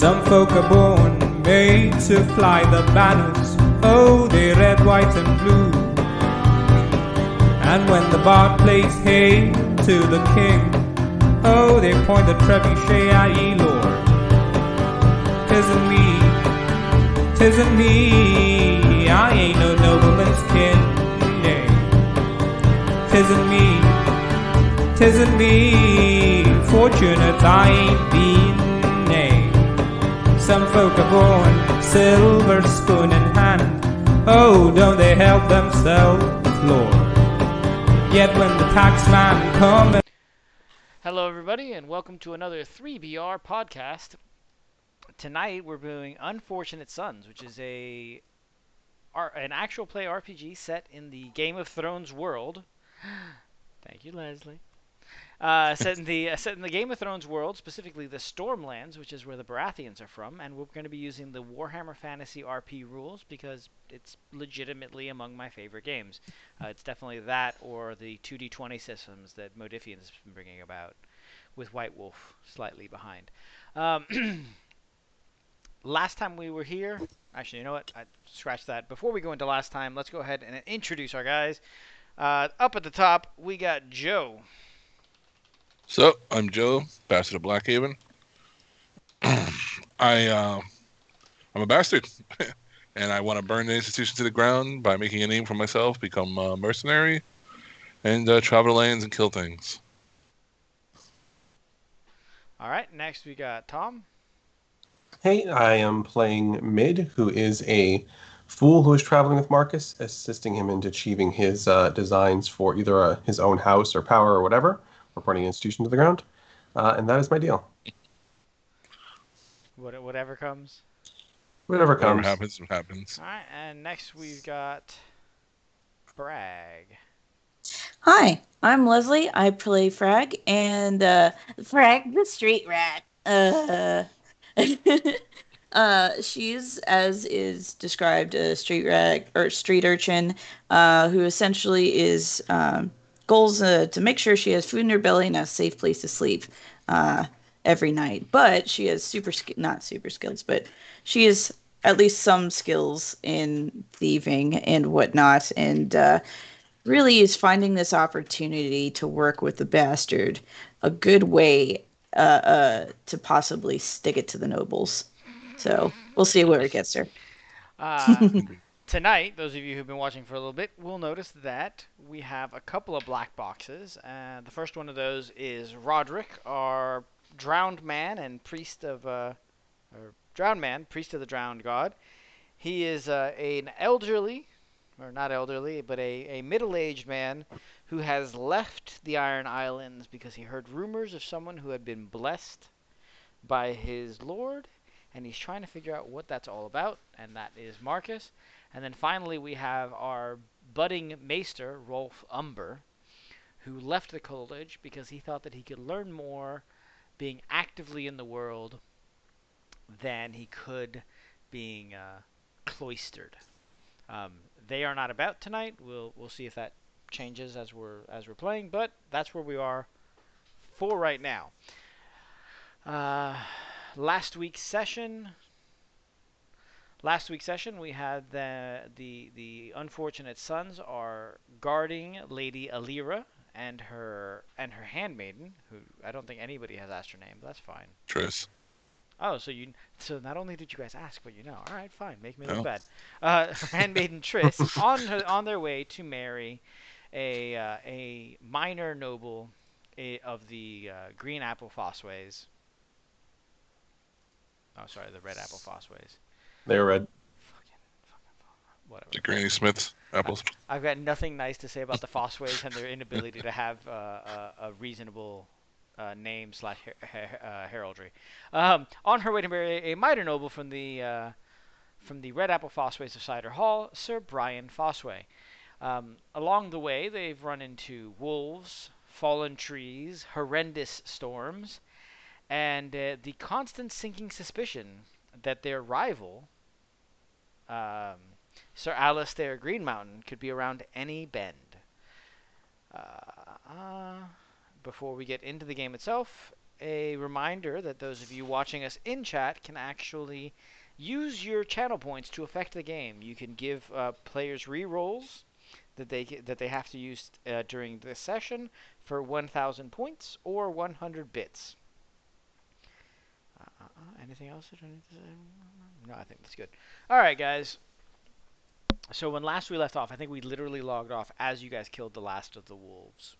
Some folk are born made to fly the banners, oh, they're red, white and blue. And when the bard plays hey to the king, oh, they point the trebuchet at ye, Lord. 'Tisn't me, I ain't no nobleman's kin, nay. 'Tisn't me, fortunate I ain't been, nay. Some folk are born silver spoon in hand, oh, don't they help themselves, Lord. Yet when the taxman comes... Hello everybody and welcome to another 3BR podcast. Tonight we're doing Unfortunate Sons, which is an actual play RPG set in the Game of Thrones world. Thank you, Leslie. Set in the Game of Thrones world, specifically the Stormlands, which is where the Baratheons are from, and we're going to be using the Warhammer Fantasy RP rules because it's legitimately among my favorite games. It's definitely that or the 2d20 systems that Modifian has been bringing about, with White Wolf slightly behind. Last time we were here, actually, you know what? I scratched that. Before we go into last time, let's go ahead and introduce our guys. Up at the top, we got Joe. So, I'm Joe, bastard of Blackhaven. I'm a bastard, and I want to burn the institution to the ground by making a name for myself, become a mercenary, and travel lanes and kill things. All right, next we got Tom. Hey, I am playing Mid, who is a fool who is traveling with Markas, assisting him in achieving his designs for either his own house or power or whatever, or burning an institution to the ground. And that is my deal. Whatever comes. Whatever Whatever comes. happens. All right, and next we've got Bragg. Hi, I'm Leslie. I play Frag, and Frag the street rat. She's, as is described, a street rat or street urchin, who essentially is goals to make sure she has food in her belly and a safe place to sleep every night. But she has not super skills, but she has at least some skills in thieving and whatnot, and really is finding this opportunity to work with the bastard a good way to possibly stick it to the nobles. So we'll see where it gets her. Tonight, those of you who've been watching for a little bit will notice that we have a couple of black boxes. The first one of those is Roderick, our drowned man and priest of priest of the drowned god. He is an elderly, or not elderly, but a middle-aged man who has left the Iron Islands because he heard rumors of someone who had been blessed by his lord, and he's trying to figure out what that's all about, and that is Markas. And then finally we have our budding maester, Rolf Umber, who left the college because he thought that he could learn more being actively in the world than he could being cloistered. They are not about tonight. We'll see if that changes as we're playing, but that's where we are for right now. Last week's session we had the Unfortunate Sons are guarding Lady Alira and her handmaiden, who I don't think anybody has asked her name, but that's fine. Tris. Oh, so not only did you guys ask, but you know. All right, fine. Make me look bad. Handmaiden Triss on their way to marry a minor noble of the Green Apple Fossways. Oh, sorry, the Red Apple Fossways. They're red. Whatever. The Granny Smith apples. I've got nothing nice to say about the Fossways and their inability to have a reasonable name / heraldry. On her way to marry a minor noble from the Red Apple Fossways of Cider Hall, Sir Brian Fossway. Along the way, they've run into wolves, fallen trees, horrendous storms, and the constant sinking suspicion that their rival, Sir Alistair Greenmountain, could be around any bend. Before we get into the game itself, a reminder that those of you watching us in chat can actually use your channel points to affect the game. You can give players re-rolls that they have to use during this session for 1,000 points or 100 bits. Anything else that I need to say? No, I think that's good. All right, guys. So when last we left off, I think we literally logged off as you guys killed the last of the wolves.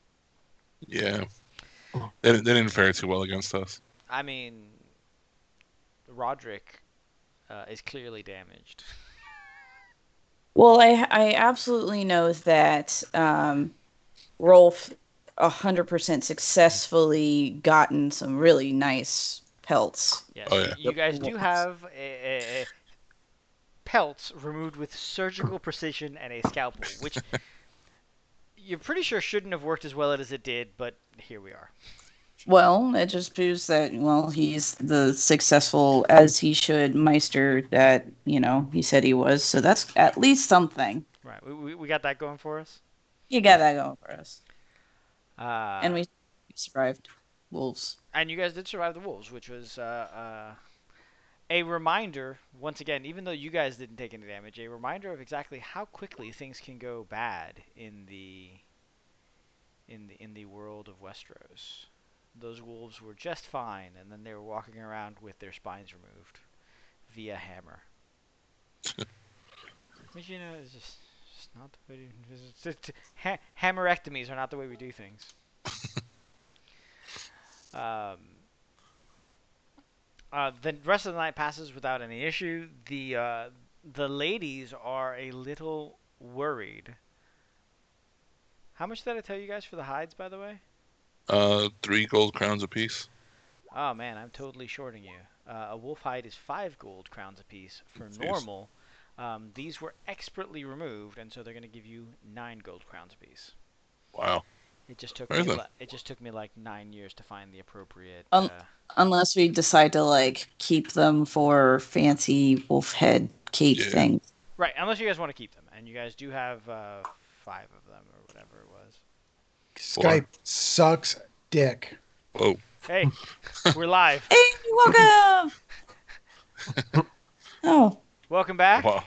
Yeah. They didn't fare too well against us. I mean, Roderick is clearly damaged. Well, I absolutely know that Rolf 100% successfully gotten some really nice pelts. Yes, Oh, yeah. you guys do have a pelts removed with surgical precision and a scalpel, which you're pretty sure shouldn't have worked as well as it did, but here we are. Well, it just proves that, well, he's the successful as he should meister that, he said he was. So that's at least something. Right, we got that going for us. You got that going for us. And And we survived wolves. you guys did survive the wolves, which was a reminder, once again, even though you guys didn't take any damage, a reminder of exactly how quickly things can go bad in the world of Westeros. Those wolves were just fine, and then they were walking around with their spines removed via hammer. Which, is just not the way hammerectomies are not the way we do things. The rest of the night passes without any issue. The ladies are a little worried. How much did I tell you guys for the hides, by the way? 3 gold crowns apiece. Oh man, I'm totally shorting you. A wolf hide is 5 gold crowns apiece for Jeez. normal. These were expertly removed, and so they're going to give you 9 gold crowns apiece. Wow. It just took Where me. is it? It just took me like 9 years to find the appropriate. Unless we decide to keep them for fancy wolf head cape things. Right, unless you guys want to keep them, and you guys do have 5 of them or whatever it was. Skype sucks dick. Whoa. Hey, we're live. Hey, welcome. Oh, Welcome back. Wow.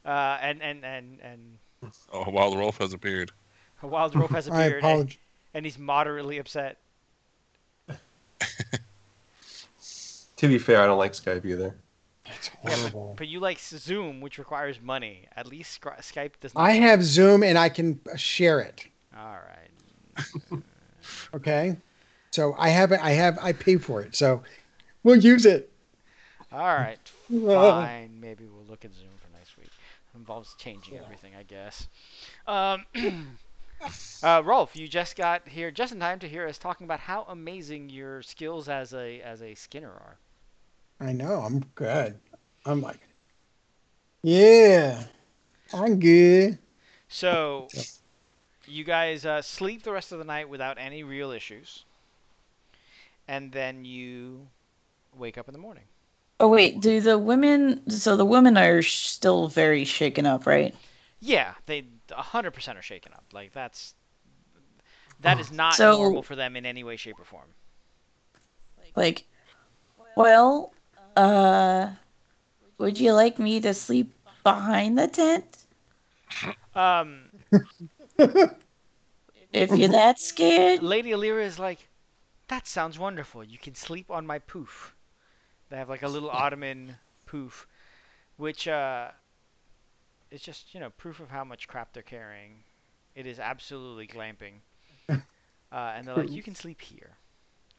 And Oh, Wild Rolf has appeared. a wild rope has I appeared, apologize. and he's moderately upset. To be fair, I don't like Skype either. It's Yeah, horrible. but you like Zoom, which requires money. At least Skype does not. I have Zoom and I can share it. All right. Okay, so I pay for it, so we'll use it. All right. Fine. Maybe we'll look at Zoom for next week. It involves changing everything, I guess. Rolf, you just got here just in time to hear us talking about how amazing your skills as a skinner are. I know, I'm good. I'm like, yeah, I'm good. So, you guys sleep the rest of the night without any real issues, and then you wake up in the morning. Oh wait, do the women? So the women are still very shaken up, right? Yeah, they 100% are shaken up. Like that is not So- normal for them in any way, shape, or form. Well, would you like me to sleep behind the tent if you're that scared? Lady Alira is like, that sounds wonderful. You can sleep on my poof. They have like a little ottoman poof, which is just proof of how much crap they're carrying. It is absolutely glamping. And they're like, you can sleep here,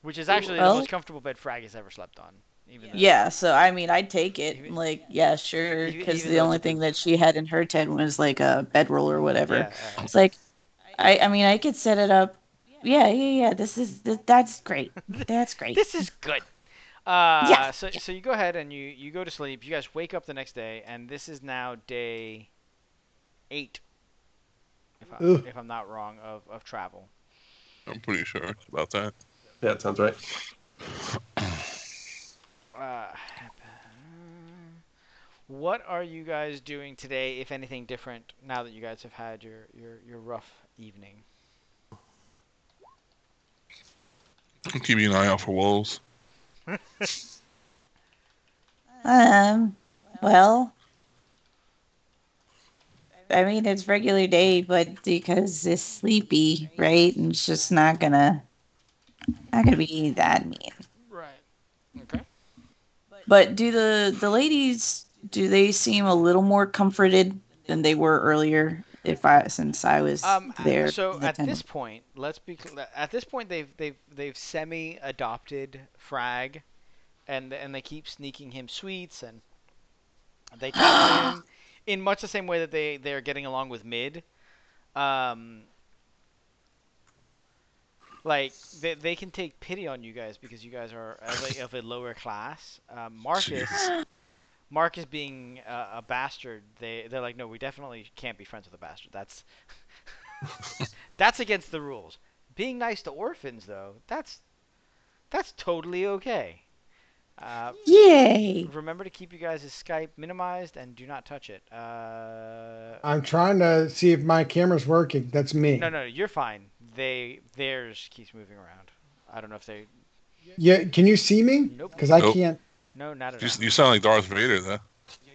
which is actually the Well- most comfortable bed Frag has ever slept on. Even though, Yeah, so I mean, I'd take it. Even- Yeah, sure, even because though the it's only a thing bit- that she had in her tent was like a bedroll or whatever. Yeah, It's like, I mean, I could set it up. Yeah. That's great. That's great. this is good. Yeah. So you go ahead and you go to sleep. You guys wake up the next day, and this is now day 8, Ugh. if I'm not wrong, of travel. I'm pretty sure about that. Yeah, that sounds right. What are you guys doing today, if anything different, now that you guys have had your rough evening? I'm keeping an eye out for wolves. Well, I mean, it's regular day, but because it's sleepy, right? And it's just not gonna be that mean. Right. Okay. But do the ladies do they seem a little more comforted than they were earlier? If I since I was there So in at this attendance. point, at this point they've semi-adopted Frag, and they keep sneaking him sweets, and they talk to him in much the same way that they're getting along with Mid. Um, like they can take pity on you guys because you guys are of a lower class. Marcus being a bastard, they're like, no, we definitely can't be friends with a bastard. That's against the rules. Being nice to orphans, though, that's totally okay. Uh, Yay! remember to keep you guys' Skype minimized and do not touch it. I'm trying to see if my camera's working. That's me. No, you're fine. Theirs keeps moving around. I don't know if they. Yeah, can you see me? Nope. Because I Nope. can't. No, not at all. You sound like Darth Vader, though.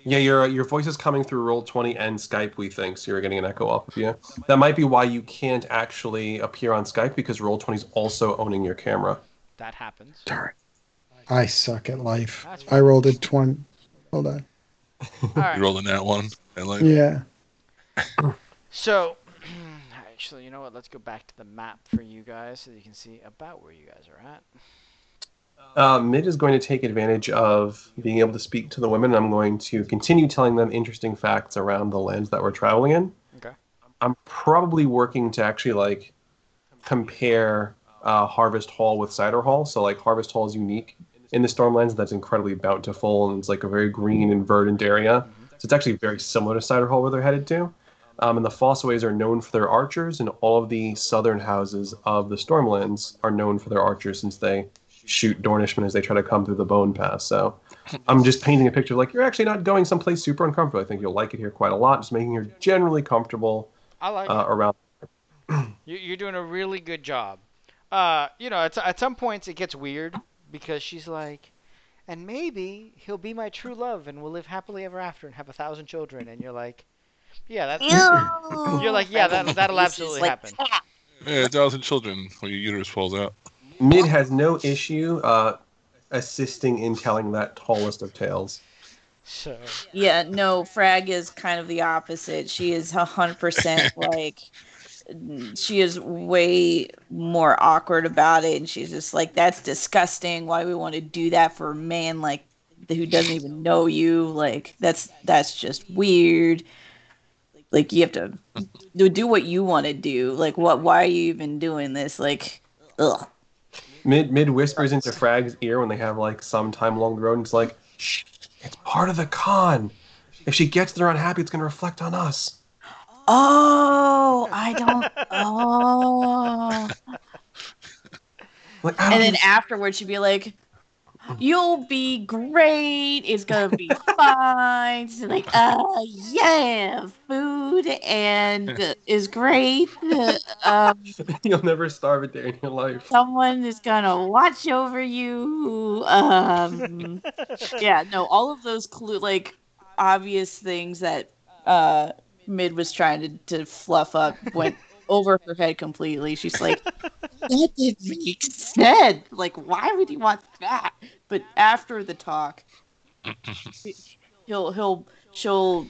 Yeah, your voice is coming through Roll20 and Skype, we think, so you're getting an echo off of you. That might be why you can't actually appear on Skype, because Roll20 is also owning your camera. That happens. Darn. I suck at life. That's I fine. rolled a 20. Hold on. All You right. rolled in that one. And like, Yeah. So, actually, you know what? Let's go back to the map for you guys so that you can see about where you guys are at. Mid is going to take advantage of being able to speak to the women, and I'm going to continue telling them interesting facts around the lands that we're traveling in. Okay. I'm probably working to actually, like, compare Harvest Hall with Cider Hall. So, like, Harvest Hall is unique in the Stormlands. That's incredibly bountiful, and it's, like, a very green and verdant area. So it's actually very similar to Cider Hall where they're headed to. And the Fossways are known for their archers, and all of the southern houses of the Stormlands are known for their archers, since they shoot Dornishmen as they try to come through the Bone Pass. So I'm just painting a picture like you're actually not going someplace super uncomfortable. I think you'll like it here quite a lot, just making you generally comfortable I like it. around. You're doing a really good job. At some points it gets weird because she's like, and maybe he'll be my true love and we'll live happily ever after and have 1,000 children. And you're like, yeah, that's. You're like, yeah, that'll absolutely happen. yeah, 1,000 children when your uterus falls out. Mid has no issue assisting in telling that tallest of tales. So. Yeah, no, Frag is kind of the opposite. She is 100% like, she is way more awkward about it, and she's just like, that's disgusting. Why we want to do that for a man like who doesn't even know you? Like that's just weird. Like you have to do what you want to do. Like what? Why are you even doing this? Like, ugh. Mid whispers into Frag's ear when they have like some time along the road, and it's like, shh, it's part of the con. If she gets there unhappy, it's going to reflect on us. Oh, I don't. Oh. Like, And then afterwards, she'd be like, "You'll be great. It's gonna be fine." She's like, yeah, food and is great. You'll never starve a day in your life. Someone is gonna watch over you. Yeah, no, all of those like obvious things that Mid was trying to fluff up went over her head completely. She's like, that didn't make sense. Like, why would you want that? But after the talk, she'll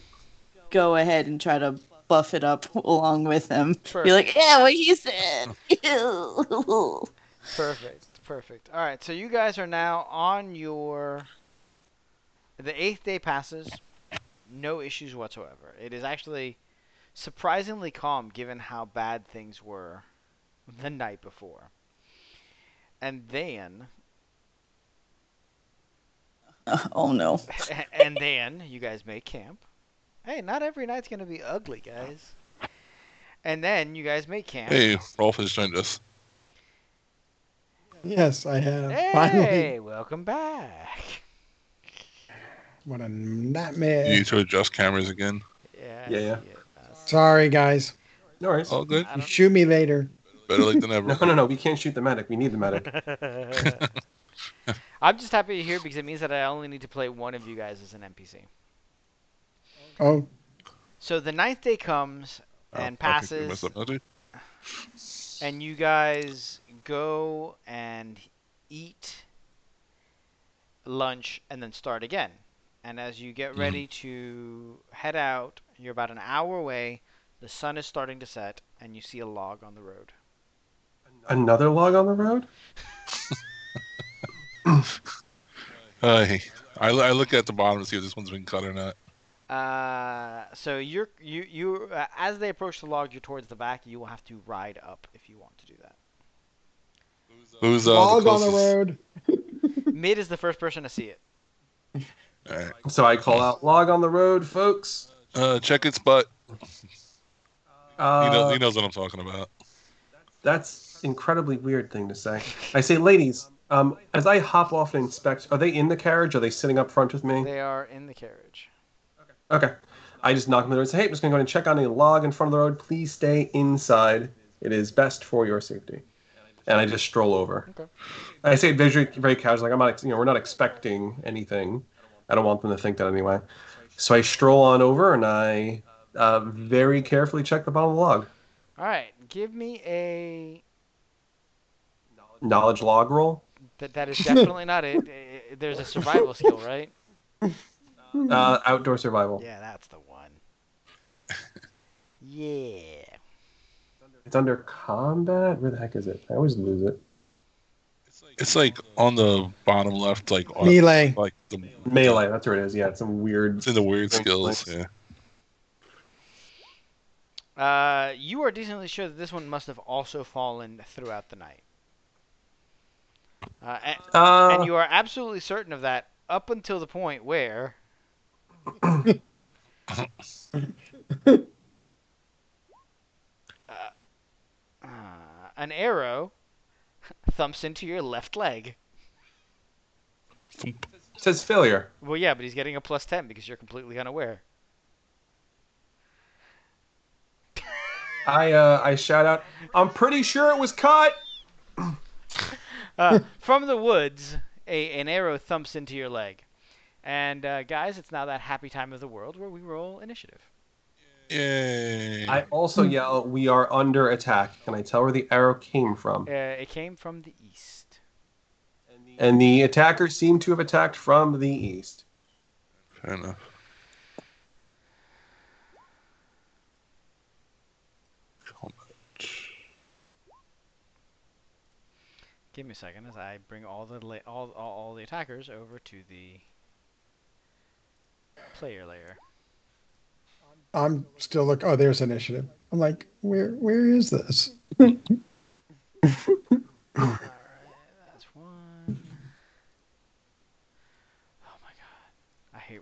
go ahead and try to buff it up along with him. Perfect. Be like, yeah, what he said. Perfect. All right, so you guys are now on the 8th day passes. No issues whatsoever. It is actually surprisingly calm given how bad things were the night before. And then Oh no. and then you guys make camp. Hey, not every night's going to be ugly, guys. And then you guys make camp. Hey, Rolf has joined us. Yes, I have. Hey, Finally. welcome back. What a You nightmare. need to adjust cameras again. Yeah. Yeah. uh, Sorry, guys. No worries. All good. I You don't- shoot me later. Better late than never. No. We can't shoot the medic. We need the medic. I'm just happy to hear because it means that I only need to play one of you guys as an NPC. Oh, So the 9th day comes and I think we messed passes, up, Najee. and you guys go and eat lunch and then start again. And as you get ready to head out, you're about an hour away. The sun is starting to set, and you see a log on the road. Another log on the road? I look at the bottom to see if this one's been cut or not. So you as they approach the log, you're towards the back. You will have to ride up if you want to do that. Who's the log on the closest? road. Mid is the first person to see it. All right. So I call out, log on the road, folks. Check its butt. He Uh, knows what I'm talking about. That's incredibly weird thing to say. I say, ladies, as I hop off and inspect, are they in the carriage? Are they sitting up front with me? They are in the carriage. Okay. I just knock on the door and say, hey, I'm just going to go and check on a log in front of the road. Please stay inside. It is best for your safety. And I just stroll over. Okay. I say it very, very casual. Like, I'm not, we're not expecting anything. I don't want them to think that anyway. So I stroll on over and I very carefully check the bottom of the log. All right, give me a. Knowledge log roll. That is definitely not it. There's a survival skill, right? Outdoor survival. Yeah, that's the one. Yeah. It's under combat? Where the heck is it? I always lose it. It's like on the bottom left, like on, Melee. like the Melee, that's where it is. Yeah, it's some weird. It's in the weird Thanks, skills. thanks. Yeah. You are decently sure that this one must have also fallen throughout the night. And you are absolutely certain of that up until the point where an arrow thumps into your left leg. It says failure. Well, yeah, but he's getting a +10 because you're completely unaware. I shout out, I'm pretty sure it was cut. From the woods, an arrow thumps into your leg. And guys, it's now that happy time of the world where we roll initiative. Yay! I also yell, we are under attack. Can I tell where the arrow came from? It came from the east. And the attackers seem to have attacked from the east. Fair enough. Give me a second as I bring all the attackers over to the player layer. I'm still looking. Oh, there's initiative. I'm like, where is this? All right, that's one. Oh my god, I hate.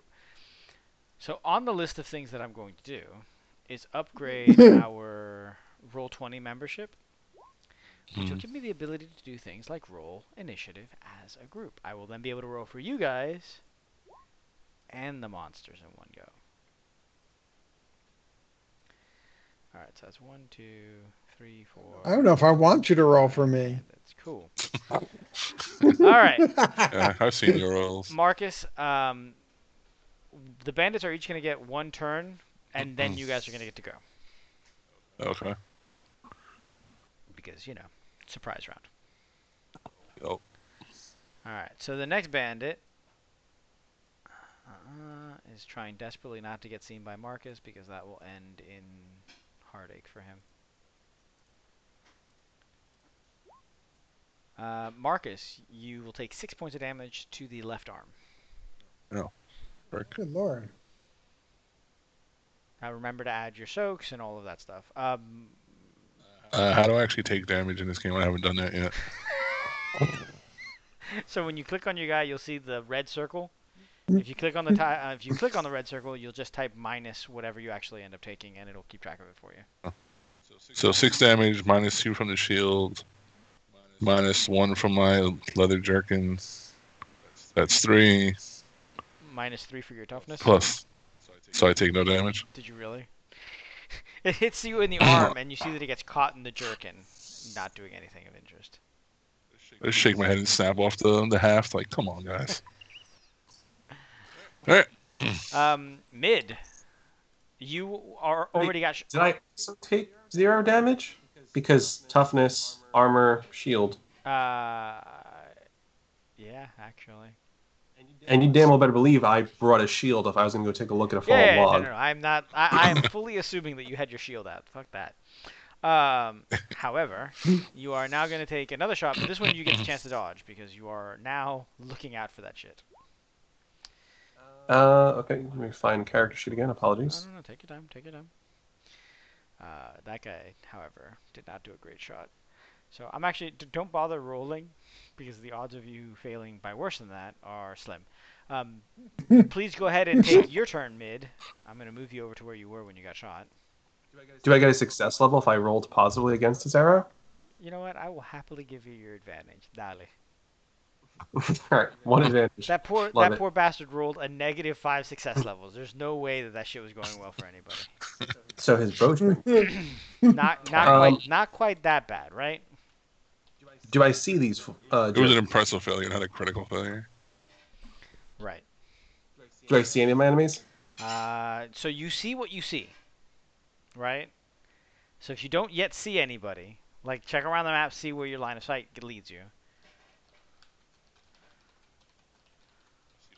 So on the list of things that I'm going to do is upgrade our Roll20 membership, which will give me the ability to do things like roll initiative as a group. I will then be able to roll for you guys and the monsters in one go. Alright, so that's 1, 2, 3, 4. I don't know if I want you to roll for me. That's cool. Alright. Yeah, I've seen your rolls. Marcus, the bandits are each going to get one turn, and then you guys are going to get to go. Okay. Because, surprise round. Oh. Alright, so the next bandit is trying desperately not to get seen by Marcus because that will end in heartache for him. Marcus, you will take 6 points of damage to the left arm. No. Good lord. Now remember to add your soaks and all of that stuff. How do I actually take damage in this game? I haven't done that yet. So when you click on your guy, you'll see the red circle. If you click on the red circle, you'll just type minus whatever you actually end up taking, and it'll keep track of it for you. So 6 damage, -2 from the shield, -1 from my leather jerkin. That's 3. -3 for your toughness. Plus. So I take no damage. Did you really? It hits you in the arm, and you see that it gets caught in the jerkin, not doing anything of interest. I just shake my head and snap off the haft. Like, come on, guys. All right. Mid, you are already got. Did I also take 0 damage? Because toughness, armor, shield. Yeah, actually. And you damn well better believe I brought a shield if I was going to go take a look at a fallen Yeah, log. no. I'm not. I am fully assuming that you had your shield out. Fuck that. However, you are now going to take another shot, but this one you get the chance to dodge because you are now looking out for that shit. Okay, let me find character sheet again. Apologies. No. Take your time. Take your time. That guy, however, did not do a great shot. So I'm actually don't bother rolling because the odds of you failing by worse than that are slim. Please go ahead and take your turn, Mid. I'm going to move you over to where you were when you got shot. Do I get a success level if I rolled positively against his arrow? You know what? I will happily give you your advantage. Dale. Alright, 1 advantage. That poor Love it. poor bastard rolled a -5 success levels. There's no way that shit was going well for anybody. So his bowstring. Not quite that bad, right? Do I see these? It was an impressive failure, not a critical failure. Right. Do I see any of my enemies? So you see what you see, right? So if you don't yet see anybody, like check around the map, see where your line of sight leads you.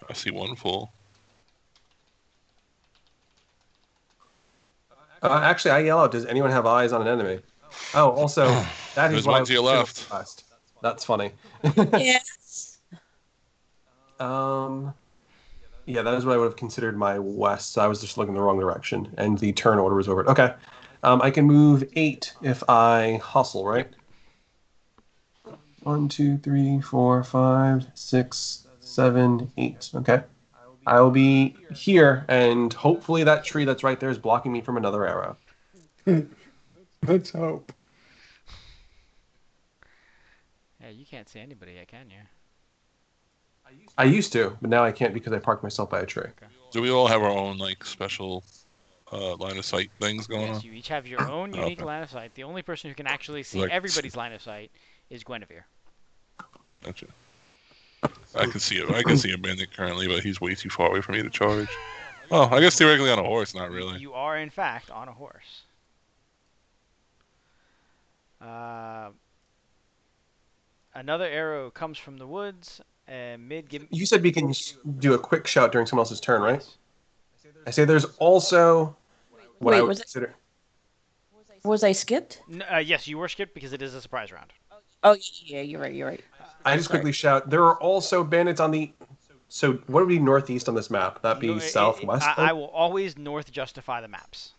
I see one full. Actually, I yell out, does anyone have eyes on an enemy? Oh, also, that is There's what I one to your left. last. That's funny. Yes. Yeah, that is what I would have considered my west. So I was just looking the wrong direction, and the turn order was over. Okay. I can move 8 if I hustle, right? 1, 2, 3, 4, 5, 6, 7, 8. Okay. I will be here, and hopefully that tree that's right there is blocking me from another arrow. Let's hope. Yeah, you can't see anybody yet, can you? I used to, but now I can't because I parked myself by a tree. Okay. Do we all have our own like special line of sight things going Yes, on? you each have your own unique Okay. line of sight. The only person who can actually see Like- everybody's line of sight is Guinevere. Gotcha. I can see it. I can see a bandit currently, but he's way too far away for me to charge. Oh, I guess theoretically on a horse, not really. You are, in fact, on a horse. Another arrow comes from the woods. Mid, give. You said we can do a quick shout during someone else's turn, right? Yes. I say there's also what Wait, I would was it- consider. Was I skipped? Yes, you were skipped because it is a surprise round. Oh, yeah, you're right. You're right. I just Sorry. quickly shout. There are also bandits on the. So what would be northeast on this map? That'd be No, southwest. I will always north justify the maps.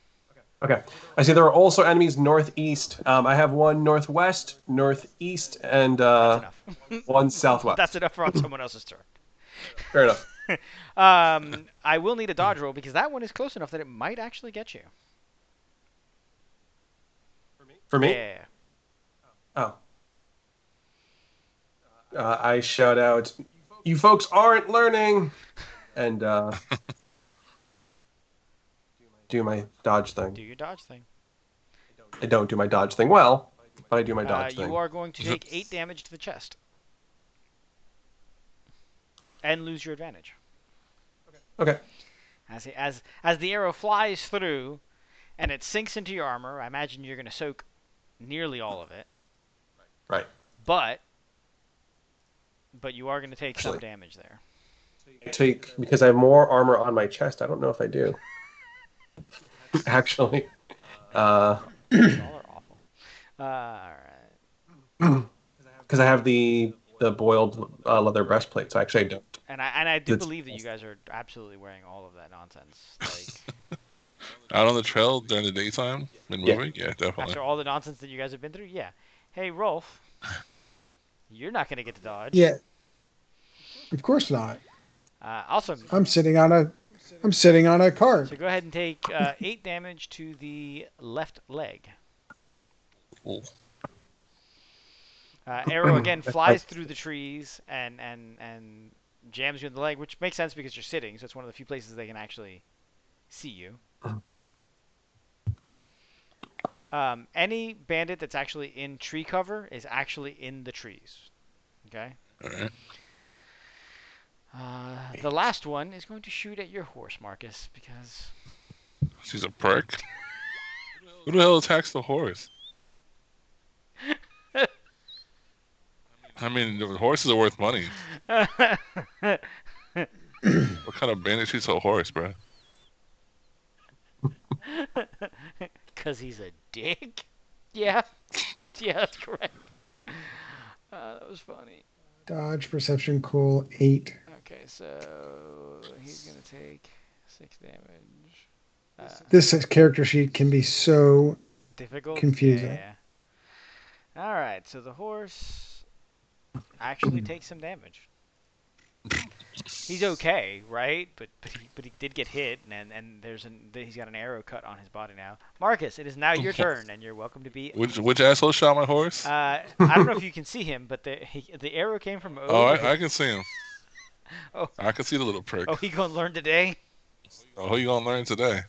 Okay. I see there are also enemies northeast. I have one northwest, northeast, and That's enough. one southwest. That's enough for on someone else's turn. Fair enough. I will need a dodge roll because that one is close enough that it might actually get you. For me? Yeah. Oh. I shout out, "You folks aren't learning," and do my dodge Do thing. your dodge thing. I don't do my dodge thing well, but I do my dodge thing. You are going to take 8 damage to the chest. And lose your advantage. Okay. As the arrow flies through and it sinks into your armor, I imagine you're going to soak nearly all of it. Right. But you are going to take some Actually- damage there. Because I have more armor on my chest. I don't know if I do. Actually. Y'all are awful. All right. Because I have the boiled leather breastplate, so actually I don't. And I do That's- believe that you guys are absolutely wearing all of that nonsense. Like Out on the trail during the daytime and Yeah. moving? Yeah, definitely. after all the nonsense that you guys have been through, yeah. Hey, Rolf, you're not going to get to dodge. Yeah. Of course not. Also, I'm sitting on a cart. so go ahead and take 8 damage to the left leg. Cool. Arrow again flies through the trees and jams you in the leg, which makes sense because you're sitting, so it's one of the few places they can actually see you. Any bandit that's actually in tree cover is actually in the trees. Okay. All right. The last one is going to shoot at your horse, Marcus, because She's a prick. Who the hell attacks the horse? I mean, the horses are worth money. What kind of bandit shoots a horse, bro? because he's a dick. Yeah, yeah, that's correct. That was funny. Dodge, perception, cool, 8. Okay, so he's gonna take 6 damage. This character sheet can be so Difficult. confusing. Yeah. All right, so the horse actually takes some damage. He's okay, right? But he did get hit, and he's got an arrow cut on his body now. Marcus, it is now your turn, and you're welcome to be. Which asshole shot my horse? I don't know if you can see him, but the arrow came from over. Oh, I can see him. Oh. I can see the little prick. Oh, he gonna learn today? Oh, who you gonna learn today?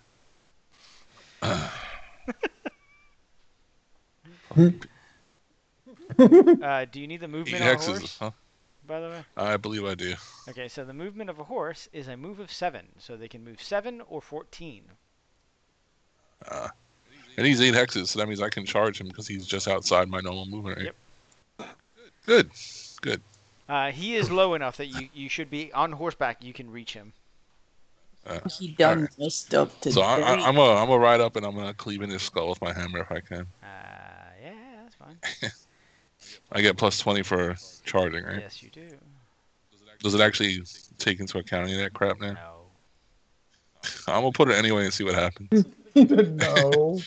Do you need the 8 movement on a hexes, horse? huh? By the way. I believe I do. Okay, so the movement of a horse is a move of 7, so they can move 7 or 14. And he's 8 hexes, so that means I can charge him because he's just outside my normal movement rate. Yep. Good. He is low enough that you should be on horseback. You can reach him. He done Alright. messed up today. So I'm gonna ride up and I'm gonna cleave in his skull with my hammer if I can. Yeah, that's fine. I get plus 20 for charging, right? Yes, you do. Does it actually take into account any of that crap now? No. I'm gonna put it anyway and see what happens. No.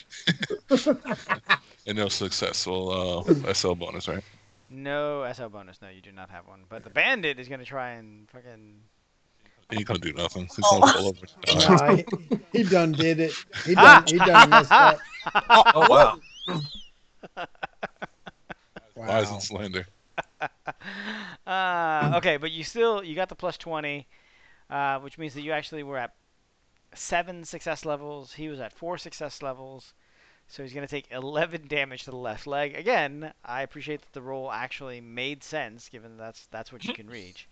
And no successful SL bonus, right? No SL bonus. No, you do not have one. But the bandit is gonna try and fucking. He ain't gonna do nothing. He's gonna fall over. Nah, he done did it. He done messed up. Oh wow. Wise Wow. and slender. Okay, but you got the plus 20, which means that you actually were at 7 success levels. He was at 4 success levels. So he's going to take 11 damage to the left leg. Again, I appreciate that the roll actually made sense, given that's what you can reach.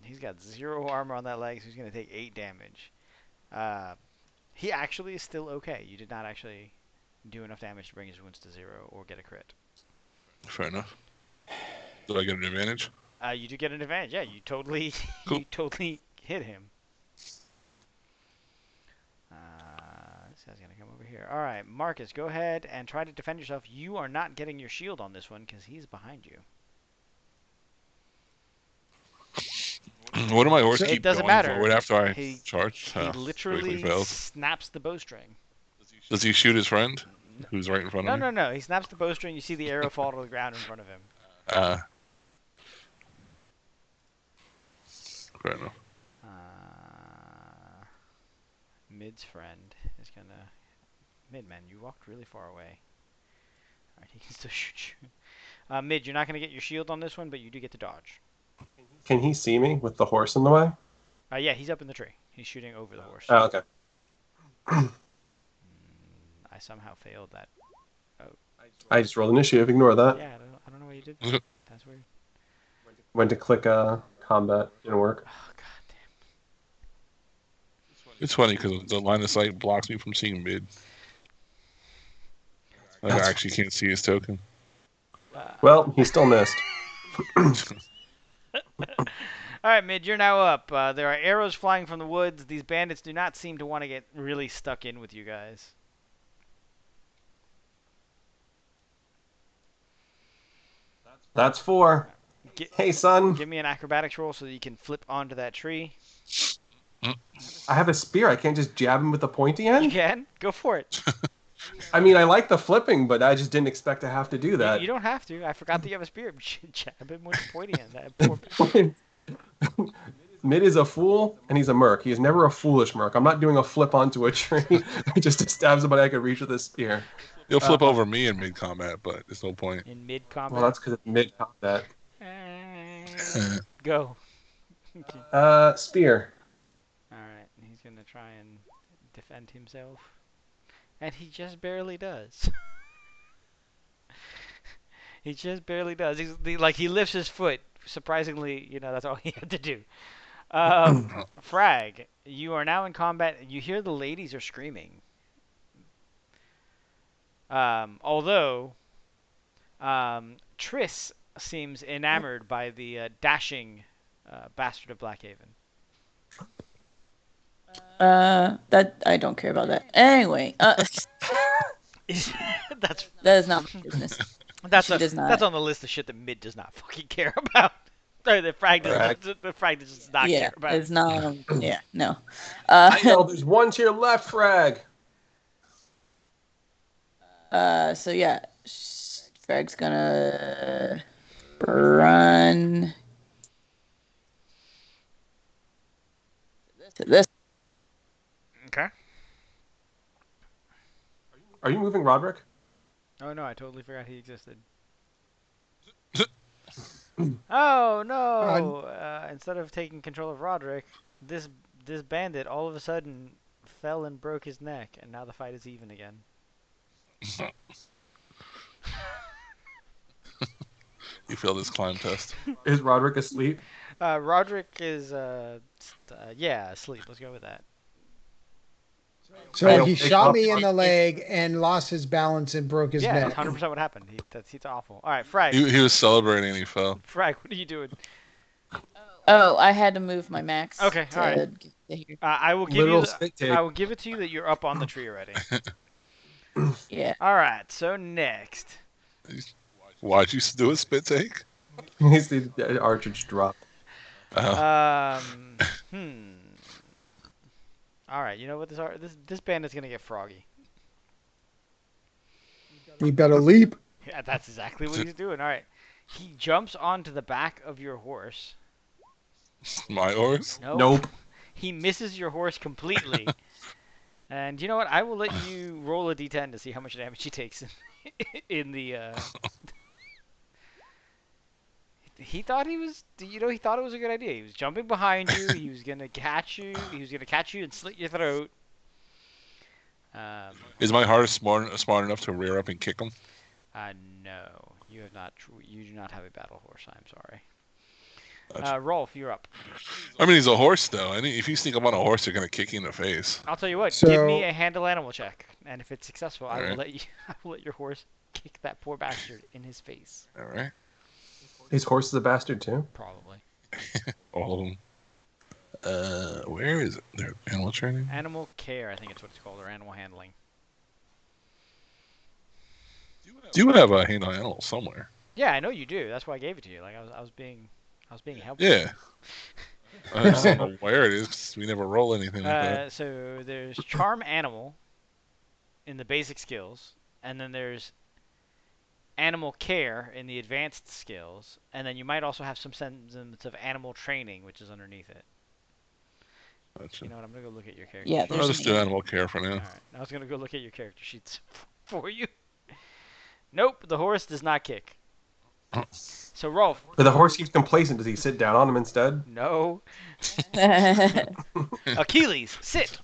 He's got 0 armor on that leg, so he's going to take 8 damage. He actually is still okay. You did not actually do enough damage to bring his wounds to 0 or get a crit. Fair enough. Do I get an advantage? You do get an advantage. Yeah, you totally, Cool. you totally hit him. This guy's gonna come over here. All right, Marcus, go ahead and try to defend yourself. You are not getting your shield on this one because he's behind you. What do my horse It keep doesn't going matter. forward after I He- charge? He literally snaps the bowstring. Does he shoot his friend, who's right in front No, of me? no, no. He snaps the bowstring. You see the arrow fall to the ground in front of him. Fair enough. Mid's friend is gonna. Midman, you walked really far away. Alright, he can still shoot you. Mid, you're not gonna get your shield on this one, but you do get to dodge. Can he see me with the horse in the way? Yeah, he's up in the tree. He's shooting over the horse. Oh, okay. I somehow failed that. I just rolled initiative. Ignore that. Yeah, I don't know what you did. That's weird. Went to click combat. Didn't work. Oh god It's funny because the line of sight blocks me from seeing mid. I That's- actually can't see his token. damn. Well, he still missed. All right, Mid, you're now up. There are arrows flying from the woods. These bandits do not seem to want to get really stuck in with you guys. That's 4. Get, Hey, son. give me an acrobatics roll so that you can flip onto that tree. I have a spear. I can't just jab him with the pointy You end? can. Go for it. I mean, I like the flipping, but I just didn't expect to have to do that. You don't have to. I forgot that you have a spear. Jab him with the pointy end. That poor... Mid is a fool, and he's a merc. He is never a foolish merc. I'm not doing a flip onto a tree just to stab somebody I could reach with a spear. He'll flip over me in mid combat, but there's no point. In mid-combat. Well, that's because it's mid combat. Go. Spear. Alright, he's going to try and defend himself. And he just barely does. He just barely does. He lifts his foot. Surprisingly, that's all he had to do. Frag, you are now in combat. You hear the ladies are screaming. Although Triss seems enamored by the dashing bastard of Blackhaven. That I don't care about that. Anyway, That's that is not my business. She does not. That's on the list of shit that Mid does not fucking care about. Or the Frag does not care about. It's not. Yeah, no. I know there's one to your left, Frag. So yeah, Frag's gonna run to this. Okay. Are you moving, Roderick? Oh no, I totally forgot he existed. Oh no! Instead of taking control of Roderick, this bandit all of a sudden fell and broke his neck, and now the fight is even again. You failed this climb test. Is Roderick asleep? Roderick is asleep. Let's go with that. So he shot me in the leg and lost his balance and broke his Yeah, neck. that's 100% what happened. He's awful. All right, Frag. He was celebrating and he fell. Frag, what are you doing? Oh, I had to move my max. Okay, all right. I will give Literal you. spit take. I will give it to you that you're up on the tree already. Yeah. All right. So next. Why'd you do a spit take? He's the archer dropped. Oh. All right. You know what this bandit's gonna get froggy. We better leap. Yeah, that's exactly what he's doing. All right. He jumps onto the back of your horse. My horse? Nope. He misses your horse completely. And you know what? I will let you roll a d10 to see how much damage he takes in the. He thought he thought it was a good idea. He was jumping behind you. He was gonna catch you. He was gonna catch you and slit your throat. Is my horse smart enough to rear up and kick him? No, you have not. You do not have a battle horse. I'm sorry. Gotcha. Rolf, you're up. I mean, he's a horse, though. If you sneak up on a horse, they're gonna kick you in the face. I'll tell you what. So- Give me a handle animal check, and if it's successful, I will Alright. let you. I will let your horse kick that poor bastard in his face. All right. His horse is a bastard too. Probably. All of them. Where is it? Their animal training? Animal care, I think it's what it's called, or animal handling. You have a handle animal somewhere. Yeah, I know you do. That's why I gave it to you. Like I was being helpful. Yeah. I just don't know where it is 'cause we never roll anything like that. So there's charm animal in the basic skills, and then there's animal care in the advanced skills, and then you might also have some semblance of animal training, which is underneath it. Gotcha. You know what? I'm gonna go look at your character. Yeah, sheet. there's I'll just do an- animal care for now. All right, I was gonna go look at your character sheets for you. Nope, the horse does not kick. So Rolf, But the horse keeps complacent. Does he sit down on him instead? no. Achilles, sit.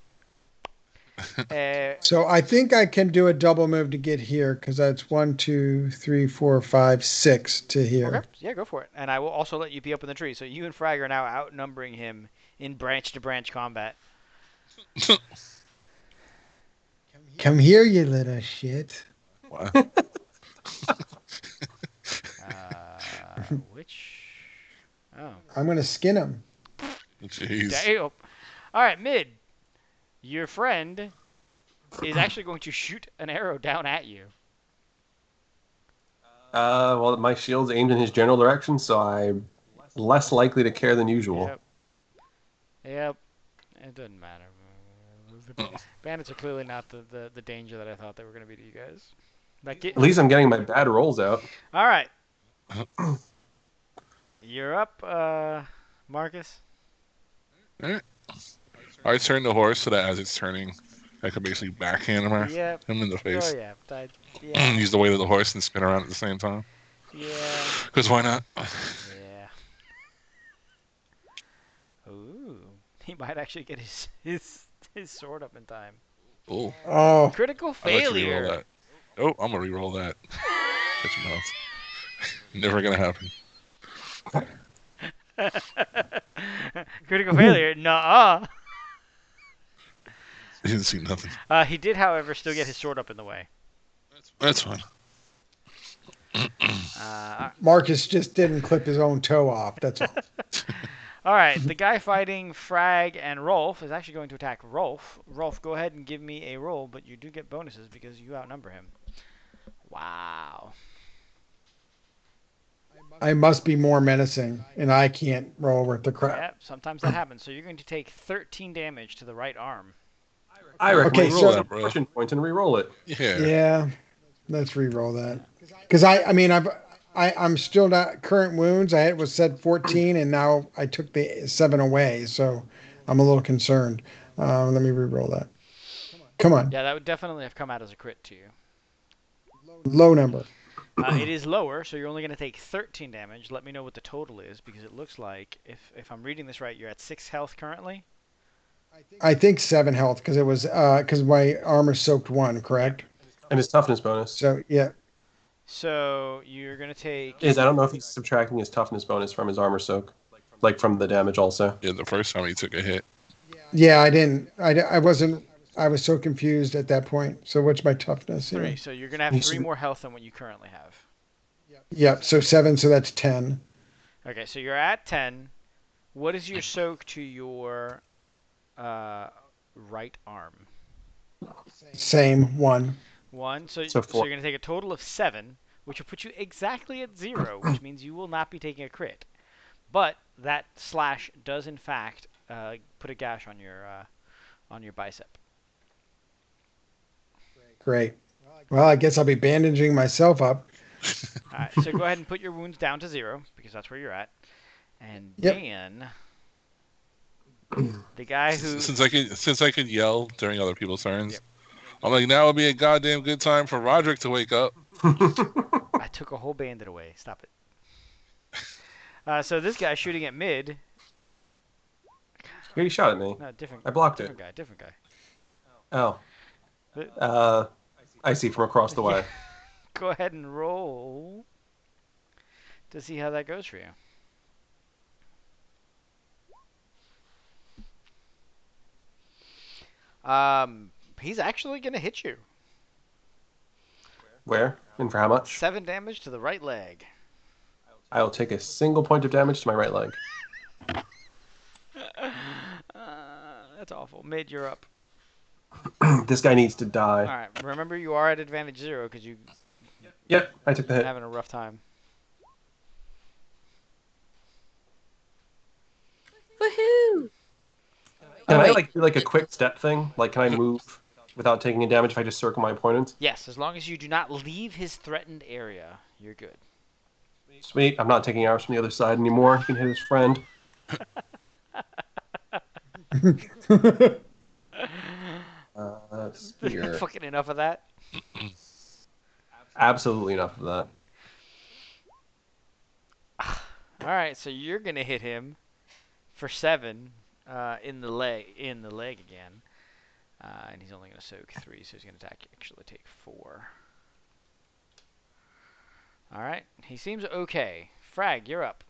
So I think I can do a double move to get here because that's 1, 2, 3, 4, 5, 6 to here. Okay, yeah, go for it. And I will also let you be up in the tree. So you and Frag are now outnumbering him in branch-to-branch combat. Come here, you little shit. Wow. Which? Oh, I'm gonna skin him. Jeez. damn. All right, Mid. Your friend is actually going to shoot an arrow down at you. Well, my shield's aimed in his general direction, so I'm less likely to care than usual. Yep. It doesn't matter. Bandits are clearly not the danger that I thought they were going to be to you guys. At least I'm getting my bad rolls out. All right. You're up, Marcus. Alright. I turn the horse so that as it's turning, I can basically backhand him, Yep. him in the face. Oh, yeah. Yeah. Use the weight of the horse and spin around at the same time. Yeah. Because why not? Yeah. Ooh. He might actually get his sword up in time. Oh, Oh, Critical I'd like to re-roll failure. that. Oh, I'm gonna re-roll that. Get some health. Never gonna happen. Critical failure. Nuh-uh. He didn't see nothing. He did, however, still get his sword up in the way. That's fine. Marcus just didn't clip his own toe off. That's all. All right, the guy fighting Frag and Rolf is actually going to attack Rolf. Rolf, go ahead and give me a roll, but you do get bonuses because you outnumber him. Wow. I must be more menacing, and I can't roll worth the crap. Yeah, sometimes that happens. So you're going to take 13 damage to the right arm. I recommend Okay, you so- roll that fortune point and re-roll it. Yeah. Yeah, let's re-roll that. Because I'm still not current wounds. It was said 14, and now I took the 7 away, so I'm a little concerned. Let me re-roll that. Come on, Yeah, that would definitely have come out as a crit to you. low number. It is lower, so you're only going to take 13 damage. Let me know what the total is, because it looks like, if I'm reading this right, you're at 6 health currently. I think 7 health because it was because my armor soaked 1, correct? And his toughness bonus. So yeah, So you're going to take... I don't know if he's subtracting his toughness bonus from his armor soak. Like from the damage also. Yeah, the first time he took a hit. yeah. I didn't. I wasn't. I was so confused at that point. So what's my toughness? 3, Yeah. so you're going to have 3 more health than what you currently have. Yep. So 7. So that's 10. Okay, so you're at 10. What is your soak to your right arm? Same 1. 1. So So you're 4. going to take a total of 7, which will put you exactly at 0, which means you will not be taking a crit. But that slash does, in fact, put a gash on your bicep. Great. Well, I guess I'll be bandaging myself up. All right, so go ahead and put your wounds down to 0, because that's where you're at. And Yep. Dan, the guy who... Since I could yell during other people's turns, Yep. I'm like, now would be a goddamn good time for Roderick to wake up. I took a whole bandit away. Stop it. So this guy shooting at mid... He already shot at me. No, different. I blocked different guy. Different guy. Oh. I see from across the way. Go ahead and roll to see how that goes for you. He's actually gonna hit you. Where? And for how much? 7 damage to the right leg. I'll take a single point of damage to my right leg. That's awful. Mid, you're up. This guy needs to All die. right. Remember, you are at advantage 0 because you've Yep, I took the been hit. having a rough time. Woohoo! Can I wait. do like a quick step thing? Like, can I move without taking any damage if I just circle my opponent? Yes, as long as you do not leave his threatened area, you're good. Sweet. I'm not taking arrows from the other side anymore. He can hit his friend. Spear. Fucking enough of that. Absolutely enough of that. All right, so you're gonna hit him for 7 in the leg again, and he's only gonna soak 3, so he's gonna actually take 4. All right, he seems okay. Frag, you're up.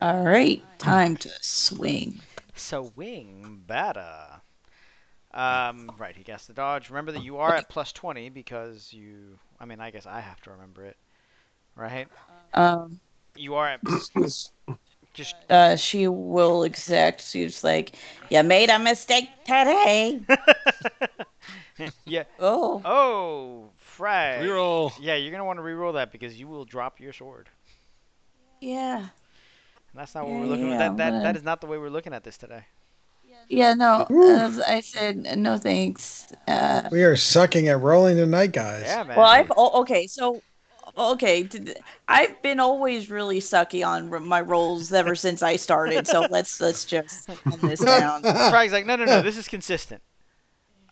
All right, time to swing. Swing better. Right, he gets the dodge. Remember that you are at plus 20 because you. I mean, I guess I have to remember it, right? You are at just. She will exact. She's like, you made a mistake today. Yeah. Oh, Oh, Frag. Reroll. Yeah, you're gonna want to reroll that because you will drop your sword. yeah. And that's not what we're looking at. That is not the way we're looking at this today. Yeah, no. I said no thanks. We are sucking at rolling tonight, guys. Yeah, man. Well, okay. I've been always really sucky on my rolls ever since I started. So let's just calm this down. Frag's like, no. This is consistent.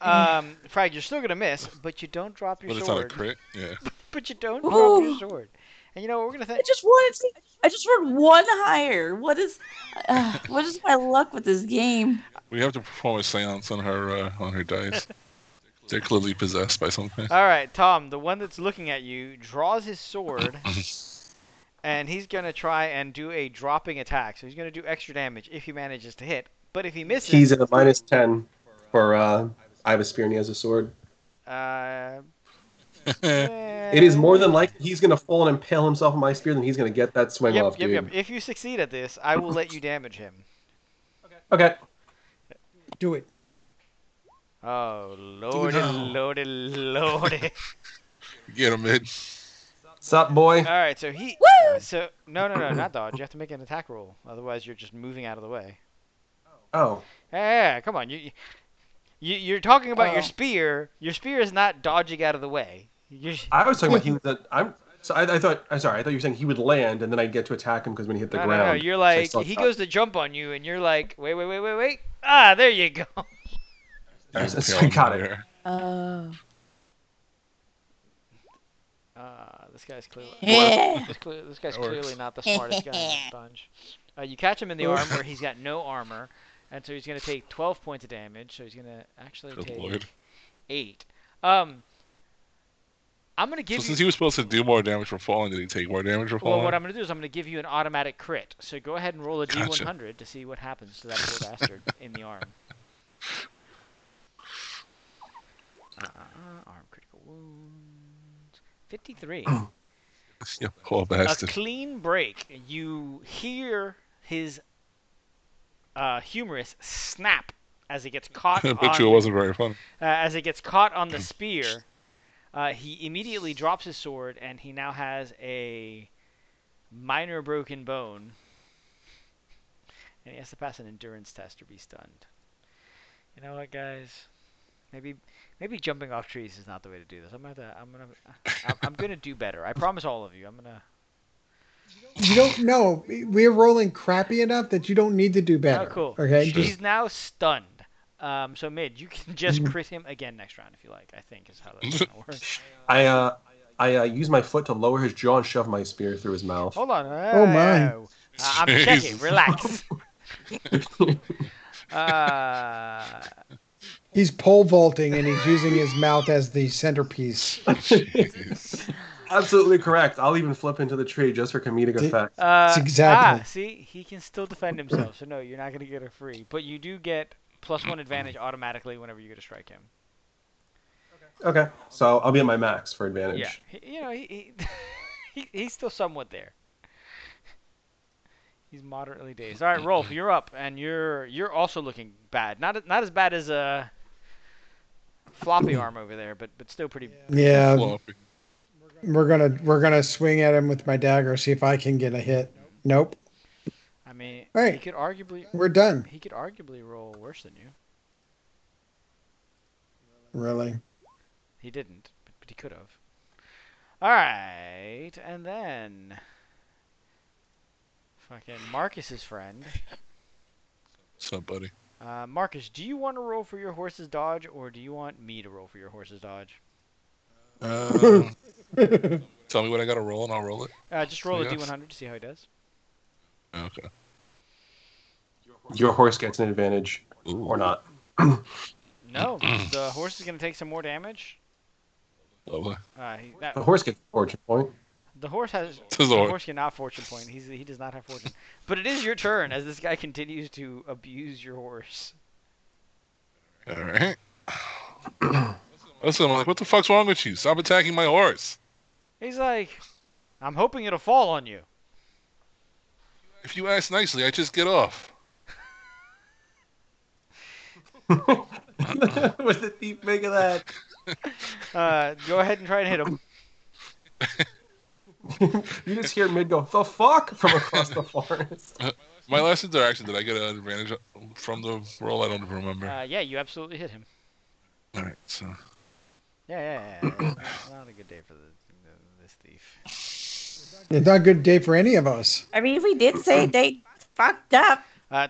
Frag, you're still gonna miss, but you don't drop your But it's not a sword. crit. Yeah. But you don't drop your sword. And you know what we're gonna I think? just wanted. I just rolled one higher. What is my luck with this game? We have to perform a seance on her dice. They're clearly possessed by something. All right, Tom, the one that's looking at you, draws his sword, and he's gonna try and do a dropping attack. So he's gonna do extra damage if he manages to hit. But if he misses, He's at a -10 for. I have a spear and he has a sword. uh, It is more than likely he's going to fall and impale himself on my spear, then he's going to get that swing off, dude. Yep. If you succeed at this, I will let you damage him. Okay. Do it. Oh, lordy. Get him, Mid. Sup, boy? All right, so he. Woo! So no, not dodge. You have to make an attack roll. Otherwise, you're just moving out of the way. Oh. Yeah, come on. You're talking about your Oh. spear. Your spear is not dodging out of the way. I was talking about he was. I thought. I'm sorry. I thought you were saying he would land and then I'd get to attack him because when he hit the ground. No. You're so I like saw he shot. goes to jump on you, and you're like, wait. Ah, there you go. So I got it. There. This guy's clearly. Yeah. This guy's That works. clearly not the smartest guy in the bunch. You catch him in the arm where he's got no armor, and so he's gonna take 12 points of damage. So he's gonna actually Good take lord. 8. I'm gonna give So you. since he was supposed to do more damage for falling, did he take more damage for Well, falling? what I'm going to do is I'm going to give you an automatic crit. So go ahead and roll a Gotcha. D100 to see what happens to that poor bastard in the arm. Arm critical wounds. 53. Yeah, poor A bastard. clean break. You hear his humerus snap as it gets caught I bet on, you it wasn't very fun. as it gets caught on the spear. He immediately drops his sword, and he now has a minor broken bone. And he has to pass an endurance test or be stunned. You know what, guys? Maybe jumping off trees is not the way to do this. I'm gonna do better. I promise all of you. You don't know. We're rolling crappy enough that you don't need to do better. Oh, cool. Okay. He's now stunned. So Mid, you can just crit him again next round if you like. I think is how that's gonna work. I use my foot to lower his jaw and shove my spear through his mouth. Hold on. Oh, my. I'm checking. Relax. He's pole vaulting and he's using his mouth as the centerpiece. Absolutely correct. I'll even flip into the tree just for comedic effect. That's exactly. See, he can still defend himself. So no, you're not gonna get it free, but you do get +1 advantage automatically whenever you go to strike him. Okay, so I'll be at my max for advantage. Yeah, he's still somewhat there. He's moderately dazed. All right, Rolf, you're up, and you're also looking bad. Not as bad as floppy arm over there, but still pretty. Yeah. Floppy. We're gonna swing at him with my dagger, see if I can get a hit. Nope. I mean, All right. he could arguably We're done. roll worse than you. Really? He didn't, but he could have. All right, and then fucking Marcus's friend. What's up, buddy? Marcus, do you want to roll for your horse's dodge, or do you want me to roll for your horse's dodge? Tell me what I gotta roll and I'll roll it. Just roll a I guess. D100 to see how he does. Okay. Your horse gets an advantage, Ooh. or not. No, the horse is going to take some more damage. Lovely. The horse gets a fortune point. The horse has. This The is the horse. horse cannot fortune point. He does not have fortune. But it is your turn as this guy continues to abuse your horse. All right. Listen, I'm like, what the fuck's wrong with you? Stop attacking my horse. He's like, I'm hoping it'll fall on you. If you ask nicely, I just get off. What the thief make of that? Go ahead and try and hit him. You just hear Mid go, the fuck? From across the forest. My last interaction, did I get an advantage from the roll? I don't remember. Yeah, you absolutely hit him. All right, so Yeah. Not a good day for this thief. It's not a good day for any of us. I mean, we did say they fucked up.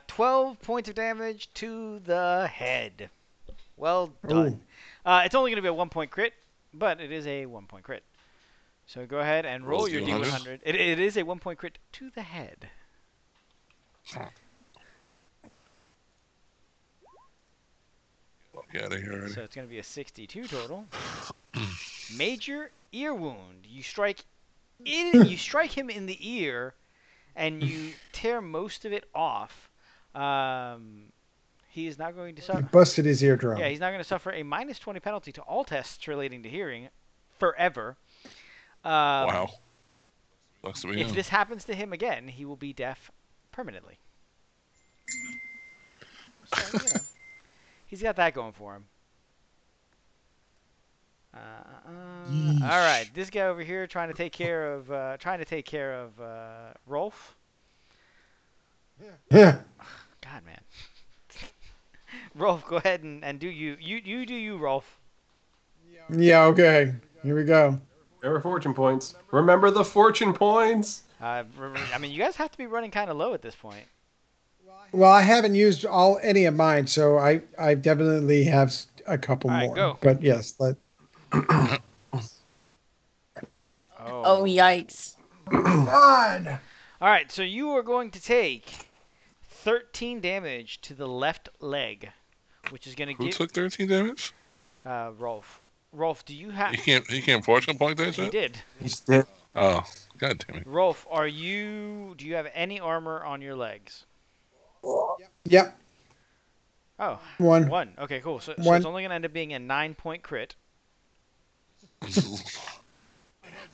12 points of damage to the head. Well done. It's only going to be a 1-point crit, but it is a 1-point crit. So go ahead and roll Roll your D100. D100. It is a 1-point crit to the head. Get out of here already. So it's going to be a 62 total. Major ear wound. You strike him in the ear, and you tear most of it off. He is now going to He suffer. busted his eardrum. Yeah, he's now going to suffer a -20 penalty to all tests relating to hearing forever. Wow. Sucks to be If him. this happens to him again, he will be deaf permanently. So, he's got that going for him. All right, this guy over here trying to take care of Rolf. Yeah. God, man. Rolf, go ahead and do you. You do you, Rolf. Yeah. Okay. Here we go. There are fortune points. Remember the fortune points. I mean, you guys have to be running kind of low at this point. Well, I haven't used any of mine, so I definitely have a couple All right, more. go. But yes, Oh, yikes. God. All right, so you are going to take 13 damage to the left leg, which is going to Who give took 13 damage? Rolf. Rolf, do you have? He can't fortune point that He shit? did. He's dead. Oh, god damn it. Rolf, do you have any armor on your legs? Yep. Oh, One. one. Okay, cool. So One. it's only going to end up being a 9-point crit.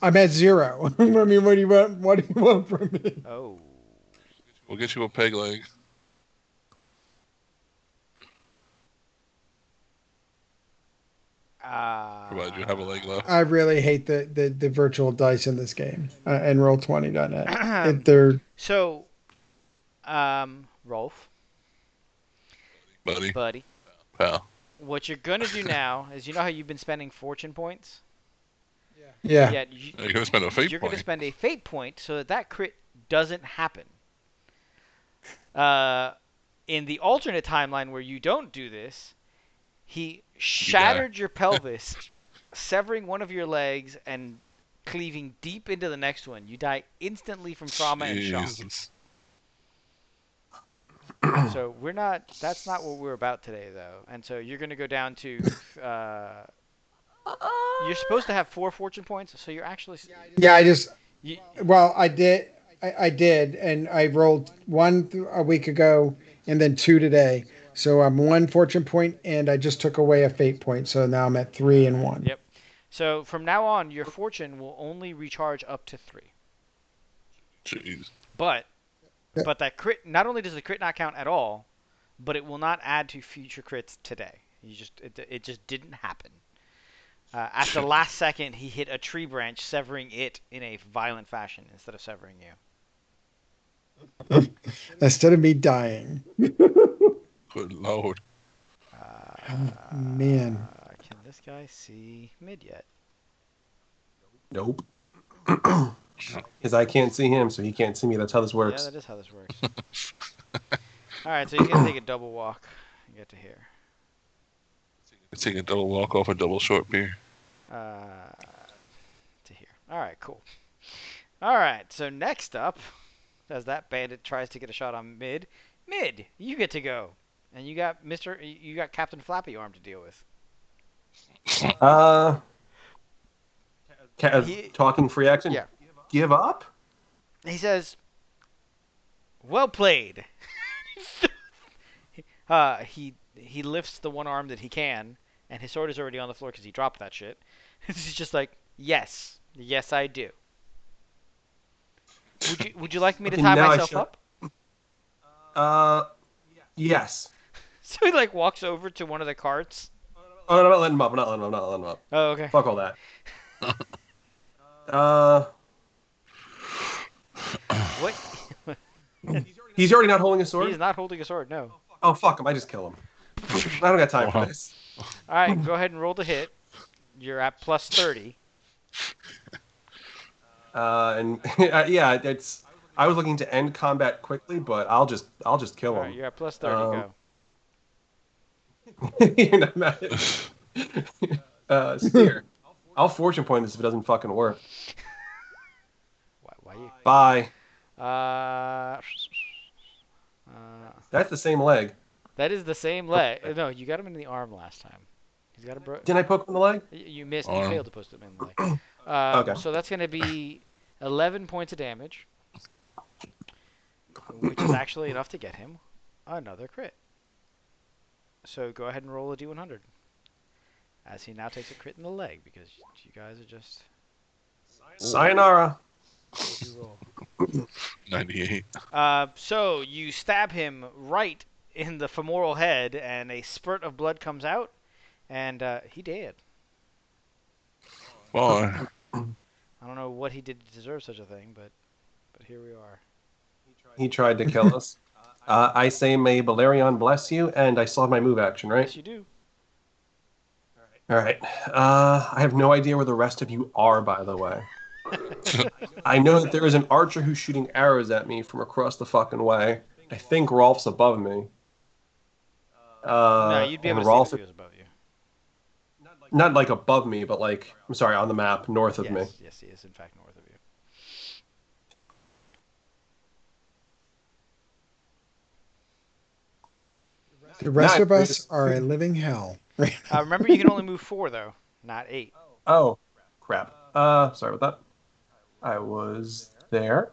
I'm at 0. I mean, what do you want? What do you want from me? Oh. We'll get you a peg leg. Provided you have a leg left. I really hate the virtual dice in this game and Roll20.net. They're So, Rolf, Buddy. buddy, Pal. what you're going to do now is, you know how you've been spending fortune points? yeah. Yeah, You're going to spend a fate you're going to point. spend a fate point so that crit doesn't happen. In the alternate timeline where you don't do this, he shattered your pelvis, severing one of your legs and cleaving deep into the next one. You die instantly from trauma and shock. Jesus. So that's not what we're about today, though. And so you're going to go down to, you're supposed to have 4 fortune points, so you're actually, Yeah, you, I did. I did, and I rolled 1 a week ago, and then 2 today. So I'm 1 fortune point, and I just took away a fate point. So now I'm at 3 and 1. Yep. So from now on, your fortune will only recharge up to 3. Jeez. But that crit, not only does the crit not count at all, but it will not add to future crits today. It just didn't happen. At the last second, he hit a tree branch, severing it in a violent fashion instead of severing you. Instead of me dying. Good lord. Man. Can this guy see mid yet? Nope. Because I can't see him, so he can't see me. That's how this works. Yeah, that is how this works. All right, so he's gonna take a double walk and get to here. Take a double walk off a double short beer. To here. All right, cool. All right, so next up, as that bandit tries to get a shot on mid, you get to go, and you got Captain Flappy Arm to deal with. Talking free action. Yeah. Give up. He says, "Well played." He lifts the one arm that he can, and his sword is already on the floor because he dropped that shit. He's just like, yes, I do. Would you like me to tie myself up? Yes. So he like walks over to one of the carts. Oh, no, I'm not letting him up. I'm not letting him up. Oh, okay. Fuck all that. What? He's already not holding a sword? He's not holding a sword, no. Oh, fuck him. I just kill him. I don't got time for this. All right, go ahead and roll the hit. You're at plus 30. And yeah, it's. I was looking to end combat quickly, but I'll just kill him. All right, you're at plus 30. Go. You're not mad at Steer. I'll fortune point this if it doesn't fucking work. Bye. Uh, That's the same leg. that is the same leg. No, you got him in the arm last time. He's got a Didn't I poke him in the leg? You missed. You Arm. failed to post him in the leg. Okay. So that's going to be 11 points of damage, which is actually enough to get him another crit. So go ahead and roll a d100, as he now takes a crit in the leg because you guys are just. Sayonara. What do you roll? 98. So you stab him right in the femoral head, and a spurt of blood comes out, and he dead. Well, I don't know what he did to deserve such a thing, but here we are. He tried to kill us. I say may Balerion bless you, and I still have my move action, right? Yes, you do. All right. I have no idea where the rest of you are, by the way. I know that there is an archer who's shooting arrows at me from across the fucking way. I think Rolf's above me. No, you'd be able and to Rolf, see if he was above you. not like above me, but like, I'm sorry, on the map, north of me. Yes, he is in fact north of you. The rest Nah, of us are a living hell. Remember, you can only move 4 though, not 8. Oh, crap. Sorry about that. I was there,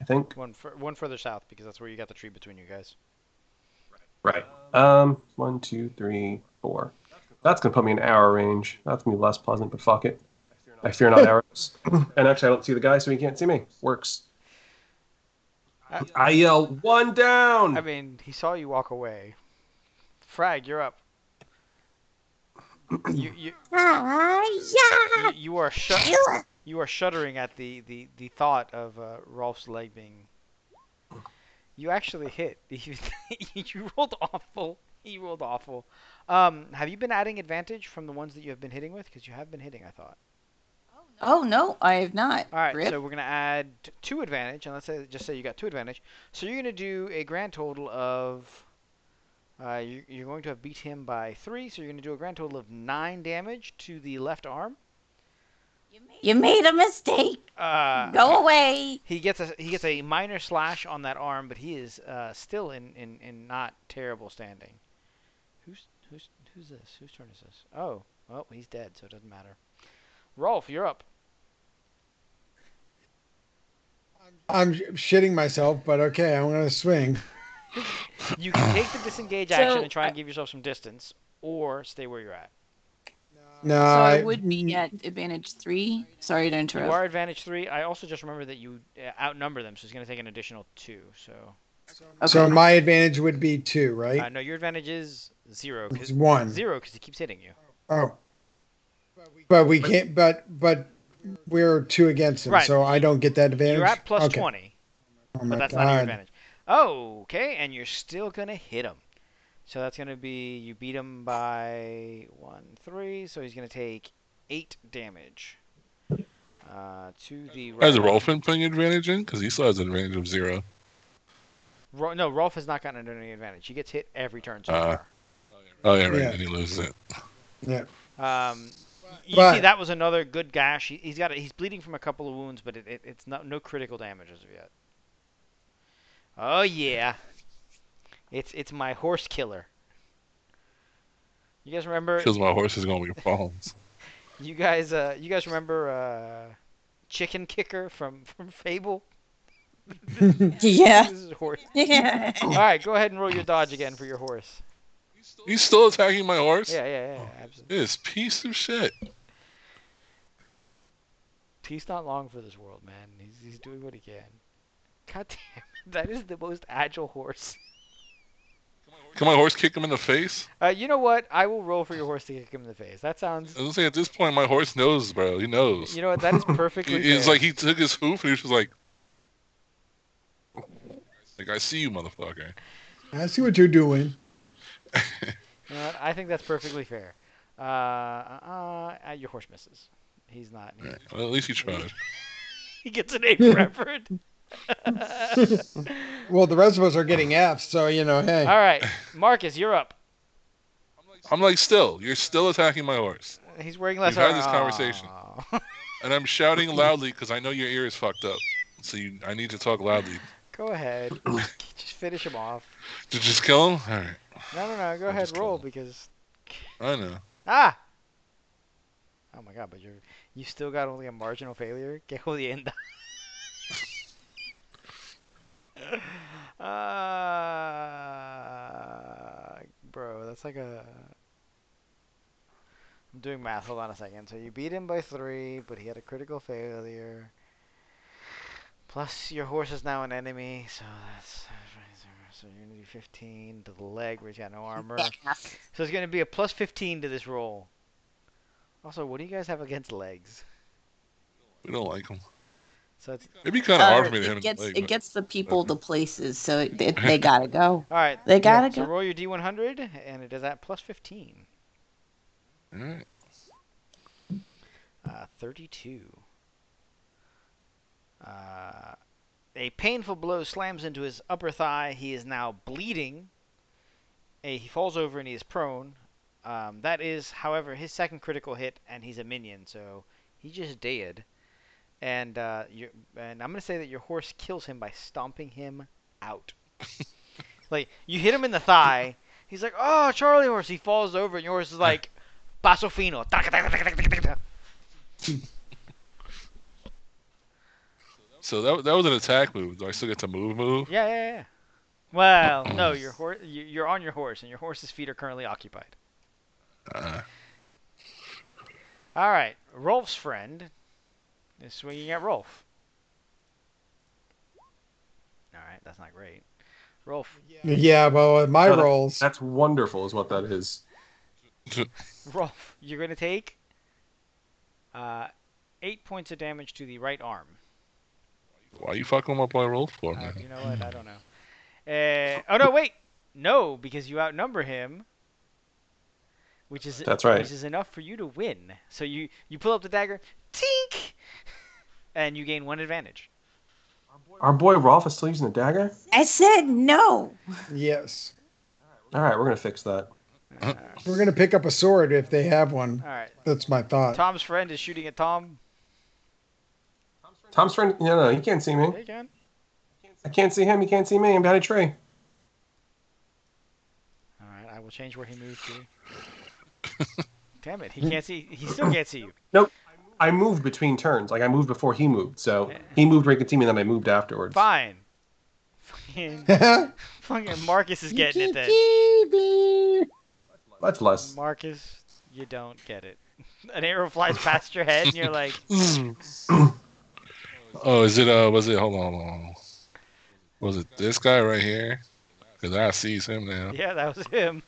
I think. One further south because that's where you got the tree between you guys. Right. 1, 2, 3, 4. That's gonna put me in arrow range. That's gonna be less pleasant, but fuck it. I fear not arrows. And actually, I don't see the guy, so he can't see me. Works. I yell, 1 down! I mean, he saw you walk away. Frag, you're up. You are you are shuddering at the thought of Rolf's leg being. You actually hit. You rolled awful. He rolled awful. Have you been adding advantage from the ones that you have been hitting with? Because you have been hitting, I thought. Oh no, I have not. All right, Rip. so we're gonna add 2 advantage, and let's just say you got 2 advantage. So you're gonna do a grand total of. You're going to have beat him by 3, so you're going to do a grand total of 9 damage to the left arm. You made a mistake. Go away. He gets a minor slash on that arm, but he is still in not terrible standing. Who's this? Whose turn is this? Oh, well, he's dead, so it doesn't matter. Rolf, you're up. I'm shitting myself, but okay, I'm gonna swing. You can take the disengage action and try and give yourself some distance, or stay where you're at. No, So I I would be at advantage 3. Sorry to interrupt. You are advantage 3. I also just remember that you outnumber them, so it's going to take an additional 2. So. Okay. So my advantage would be 2, right? No, your advantage is 0. It's 1. 0 because he keeps hitting you. Oh. But we can't. But we're 2 against him, Right. so I don't get that advantage. You're at plus okay. 20, Oh my but that's God. not your advantage. Oh, okay, and you're still going to hit him. So that's going to be, you beat him by 1, 3, so he's going to take 8 damage to the right. has Rolf been putting advantage in? Because he still has an advantage of 0. No, Rolf has not gotten any advantage. He gets hit every turn so far. Oh, yeah, right. Yeah. And he loses it. Yeah. You But- see, that was another good gash. He's bleeding from a couple of wounds, but it's no critical damage as of yet. Oh yeah, it's my horse killer. You guys remember? Kills my horses going with your palms. You guys remember Chicken Kicker from Fable? Yeah. This is a horse. Yeah. All right, go ahead and roll your dodge again for your horse. He's still attacking my horse? Yeah, absolutely. This piece of shit. He's not long for this world, man. He's doing what he can. God damn it, that is the most agile horse. Can my horse kick him in the face? You know what? I will roll for your horse to kick him in the face. That sounds. I was saying, at this point, my horse knows, bro. He knows. You know what? That is perfectly It's fair. like he took his hoof and he was just like, I see you, motherfucker. I see what you're doing. You know what? I think that's perfectly fair. Your horse misses. He's not. Right. Well, at least he tried. He gets an 8 for effort. Well, the rest of us are getting F's, so hey. All right, Marcus, you're up. I'm like, you're still attacking my horse. He's wearing less We've had armor. this conversation. And I'm shouting loudly because I know your ear is fucked up. So I need to talk loudly. Go ahead. Just finish him off. To just kill him? All right. No. Go I'll ahead, just kill roll him. because. I know. Ah! Oh my god, but you still got only a marginal failure. Que jodienda. Bro, that's like a. I'm doing math. Hold on a second. So you beat him by 3, but he had a critical failure. Plus your horse is now an enemy, so that's. So you're gonna do 15 to the leg where he's got no armor. So it's gonna be a plus 15 to this roll. Also, what do you guys have against legs? We don't like him. So it's It'd be kind of hard for me to hit him It in gets the leg. it gets the people to places, so they gotta go. all right. They gotta So go. roll your D100, and it is at plus 15. All right. 32. A painful blow slams into his upper thigh. He is now bleeding. He falls over and he is prone. That is, however, his second critical hit, and he's a minion, so he just dead. And I'm gonna say that your horse kills him by stomping him out. Like you hit him in the thigh. He's like, "Oh, Charlie horse!" He falls over, and your horse is like, "Paso fino." So that was an attack move. Do I still get to move? Yeah. Well, no, your horse. You're on your horse, and your horse's feet are currently occupied. Uh, All right, Rolf's friend is swinging at Rolf. All right, that's not great. Rolf. Yeah, well, my No, rolls. That's wonderful, is what that is. Rolf, you're gonna take 8 points of damage to the right arm. Why you fucking him up on roll for, man? You know what? I don't know. Oh no, wait. No, because you outnumber him, That's right. which is enough for you to win. So you pull up the dagger, tink, and you gain 1 advantage. Our boy Rolf is still using the dagger? I said no. Yes. All right, we're going to fix that. We're going to pick up a sword if they have one. All right. That's my thought. Tom's friend is shooting at Tom. Tom's friend, no, he can't see me. Hey, John. I can't see him, he can't see me. I'm behind a tree. All right, I will change where he moves to. Damn it, he can't see. He still can't see you. Nope. I moved between turns. Like, I moved before he moved. So he moved where he could see me, and then I moved afterwards. Fine. Fucking Marcus is getting it then. Much less. Marcus, you don't get it. An arrow flies past your head, and you're like, Oh, was it, hold on. Was it this guy right here? Because I sees him now. yeah, that was him.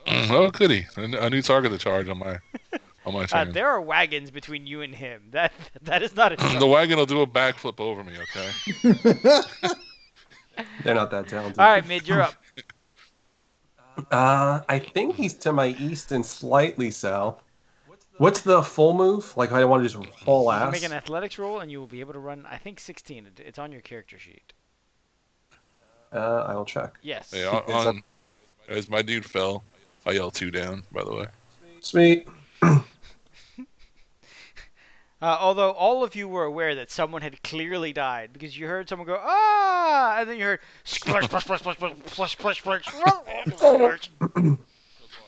Oh, goody. A new target to charge on my turn. There are wagons between you and him. That is not a The joke. wagon will do a backflip over me, okay? They're not that talented. All right, Mid, you're up. I think he's to my east and slightly south. What's the full move? Like, I want to just haul You ass? can make an athletics roll, and you will be able to run, I think, 16. It's on your character sheet. I will check. Yes. Hey, as my dude fell, I yelled 2 down, by the way. Sweet. Although all of you were aware that someone had clearly died because you heard someone go, "Ah!" and then you heard splash, splash, splash, splash, splash, splash, splash, splash.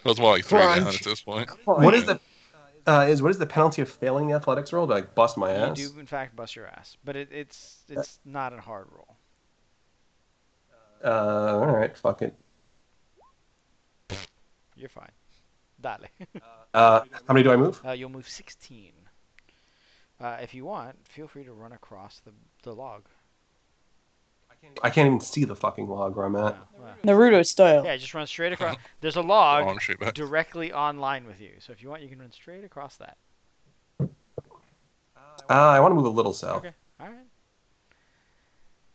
That's more like 3 Crunch. down at this point. What is the what is the penalty of failing the athletics roll? Do I bust my You ass? do, in fact, bust your ass, but it's not a hard roll. All right, fuck it. You're fine. Dale. How many do I move? You'll move 16. If you want, feel free to run across the log. I can't even see the fucking log where I'm at. Naruto style. Yeah, just run straight across. There's a Oh, log I'm straight back. directly online with you, so if you want, you can run straight across that. I want to move a little south. Okay. All right.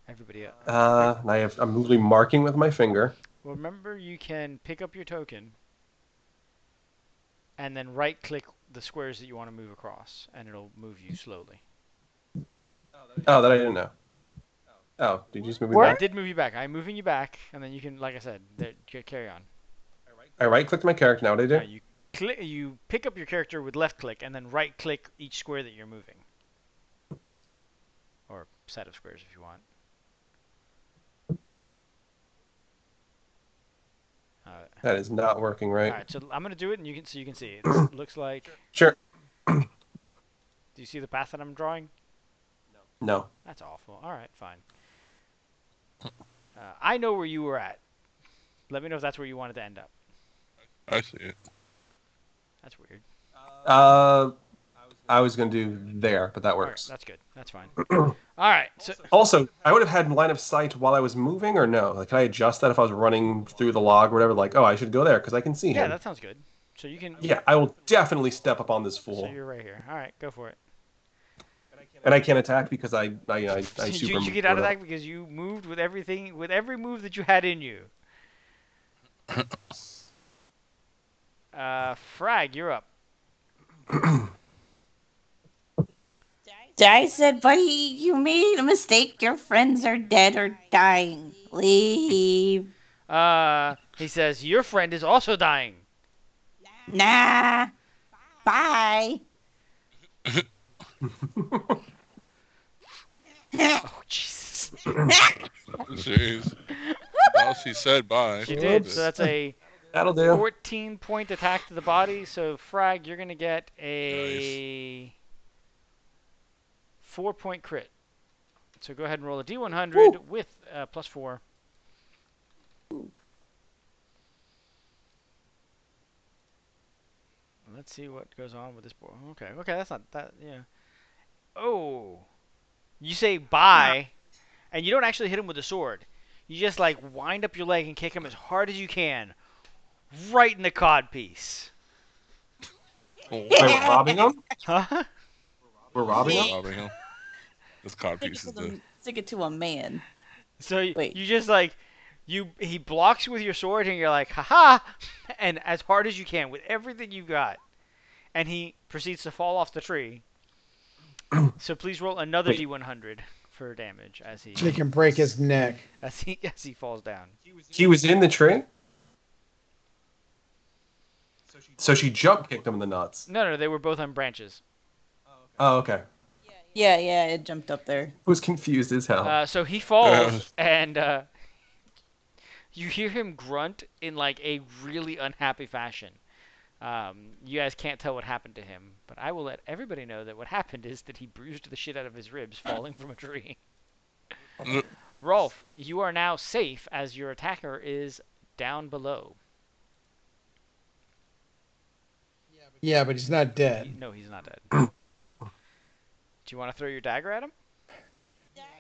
Everybody up. And I'm moving marking with my finger. Well, remember, you can pick up your token and then right-click the squares that you want to move across, and it'll move you slowly. Oh, that I didn't know. Oh, did you just move me I back? did move you back. I'm moving you back, and then you can, like I said, carry on. I right-clicked my character. Now what do I do? You pick up your character with left-click, and then right-click each square that you're moving. Or set of squares if you want. That is not working right. All right, so I'm gonna do it, and you can see. It looks like. Sure. Do you see the path that I'm drawing? No. That's awful. All right, fine. I know where you were at. Let me know if that's where you wanted to end up. I see it. That's weird. I was going to do there, but that All right, works. that's good. That's fine. All right. So Also, I would have had line of sight while I was moving, or no? Like, can I adjust that if I was running through the log or whatever? Like, oh, I should go there because I can see yeah, him. that sounds good. So you can. Yeah, I will definitely step up on this So fool. you're right here. All right, go for it. And I can't attack because I super. You get out of that because you moved with everything, with every move that you had in you. Frag, you're up. I said, buddy, you made a mistake. Your friends are dead or dying. Leave. He says your friend is also dying. Nah. Bye. Oh Jesus. Jeez. Well, she said bye. She did. So that's a That'll do. 14-point attack to the body. So Frag, you're gonna get a 4-point crit. So go ahead and roll a D100 with +4. Let's see what goes on with this boy. Okay, that's not that. Yeah. Oh, you say bye, and you don't actually hit him with a sword. You just like wind up your leg and kick him as hard as you can, right in the cod piece. Wait, we're robbing him? Huh? We're robbing him? Robbing him. This card piece is the. Stick it to a man. So Wait. you just like he blocks you with your sword, and you're like, haha, and as hard as you can with everything you got, and he proceeds to fall off the tree. So please roll another D100 for damage as he He can break his neck. as he falls down. He was in the tree? So she jump kicked him in the nuts. No, they were both on branches. Oh, okay. Yeah, it jumped up there. I was confused as hell. So he falls, and you hear him grunt in like a really unhappy fashion. You guys can't tell what happened to him, but I will let everybody know that what happened is that he bruised the shit out of his ribs falling from a tree. Rolf, you are now safe as your attacker is down below. Yeah, but he's not dead. No, he's not dead. Do you want to throw your dagger at him?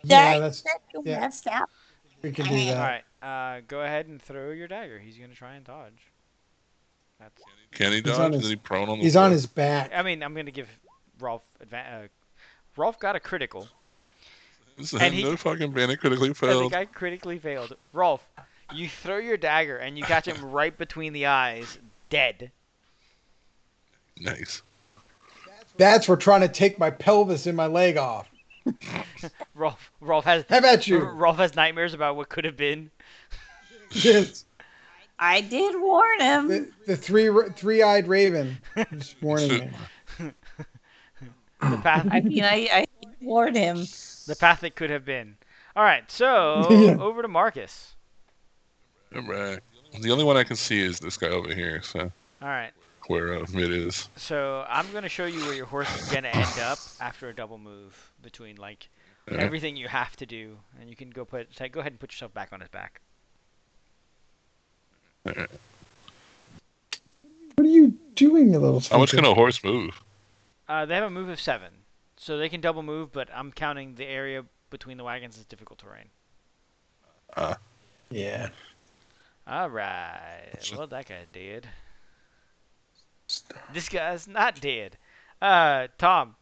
Yeah, that's Yeah. Messed up. we can do that. All right. Go ahead and throw your dagger. He's gonna try and dodge. That's. Can he He's dodge? on Is his- he prone on the He's floor? on his back. I mean, I'm gonna give Rolf Rolf got a critical. Listen, and he- no fucking bandit critically And the failed. guy critically failed. Rolf, you throw your dagger and you catch him right between the eyes, dead. Nice. That's for trying to take my pelvis and my leg off. Rolf has. How about you? Rolf has nightmares about what could have been. Yes. I did warn him. The three-eyed raven is warning me. The path. I mean, I warned him. The path that could have been. All right, so Yeah. over to Marcus. Right. The only one I can see is this guy over here. So All right, where Mid is. so I'm gonna show you where your horse is gonna end up after a double move between like everything you have to do, and you can go ahead and put yourself back on his back. What are you doing, you little How much stinker? can a horse move? They have a move of 7, so they can double move, but I'm counting the area between the wagons as difficult terrain. Yeah. All right. Well, that guy's dead. This guy's not dead. Tom.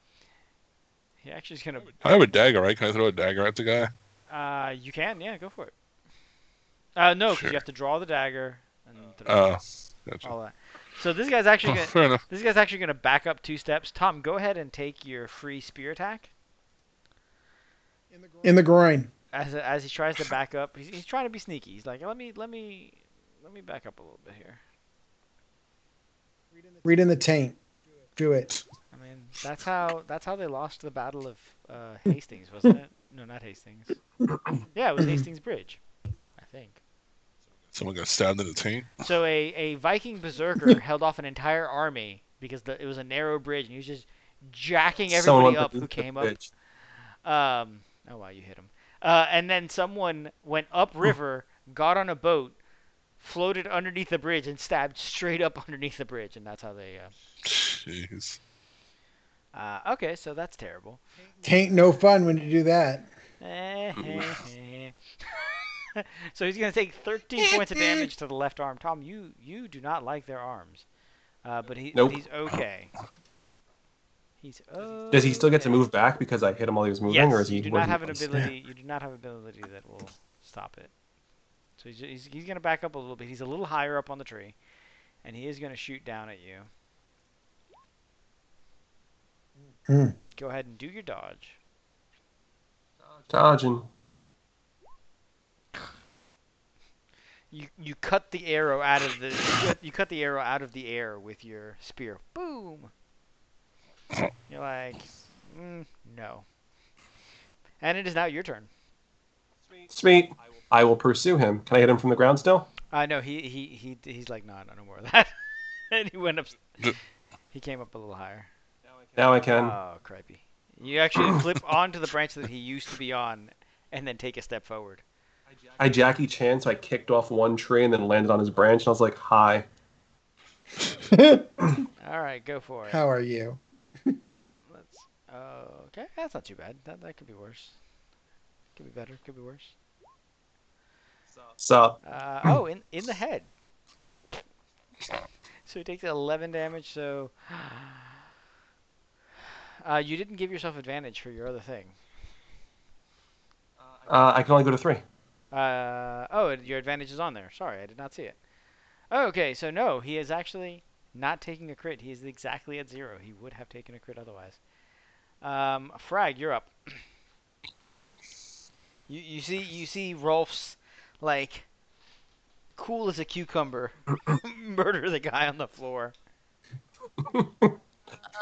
He actually is gonna. I have a dagger, right? Can I throw a dagger at the guy? You can, yeah, go for it. No, because Sure. you have to draw the dagger and Oh, gotcha. all that. So this guy's actually Oh, gonna. fair enough. This guy's actually gonna back up 2 steps. Tom, go ahead and take your free spear attack. In the groin. As he tries to back up, he's trying to be sneaky. He's like, let me back up a little bit here. Read in the taint. Do it. I mean, that's how they lost the Battle of Hastings, wasn't it? No, not Hastings. Yeah, it was Hastings Bridge, I think. Someone got stabbed in the taint. So a Viking berserker held off an entire army because it was a narrow bridge, and he was just jacking everybody up who came up. Oh wow, you hit him. And then someone went upriver, got on a boat, floated underneath the bridge, and stabbed straight up underneath the bridge, and that's how they. Jeez. Okay, so that's terrible. Tain't no fun when you do that. So he's going to take 13 points of damage to the left arm. Tom, you do not like their arms, but Nope. he's okay. He's okay. Does he still get to move back because I hit him while he was moving, Yes, or is he? you do not have an ability. You do not have an ability that will stop it. So he's going to back up a little bit. He's a little higher up on the tree, and he is going to shoot down at you. Go ahead and do your dodge. Dodging. You cut the arrow out of the you cut the arrow out of the air with your spear. Boom. You're like, no. And it is now your turn. Sweet. I will pursue him. Can I hit him from the ground still? No, he's like, no more of that. And he went up. He came up a little higher. Now I can. Oh, cripey. You actually flip onto the branch that he used to be on, and then take a step forward. I Jackie Chan, so I kicked off one tree and then landed on his branch, and I was like, "Hi." All right, go for it. How are you? Okay, that's not too bad. That could be worse. Could be better. Could be worse. Sup? In the head. So he takes 11 damage. So you didn't give yourself advantage for your other thing. I can only go to 3. Your advantage is on there. Sorry, I did not see it. Okay, so no, he is actually not taking a crit. He is exactly at 0. He would have taken a crit otherwise. Frag, you're up. You see Rolf's like cool as a cucumber murder the guy on the floor.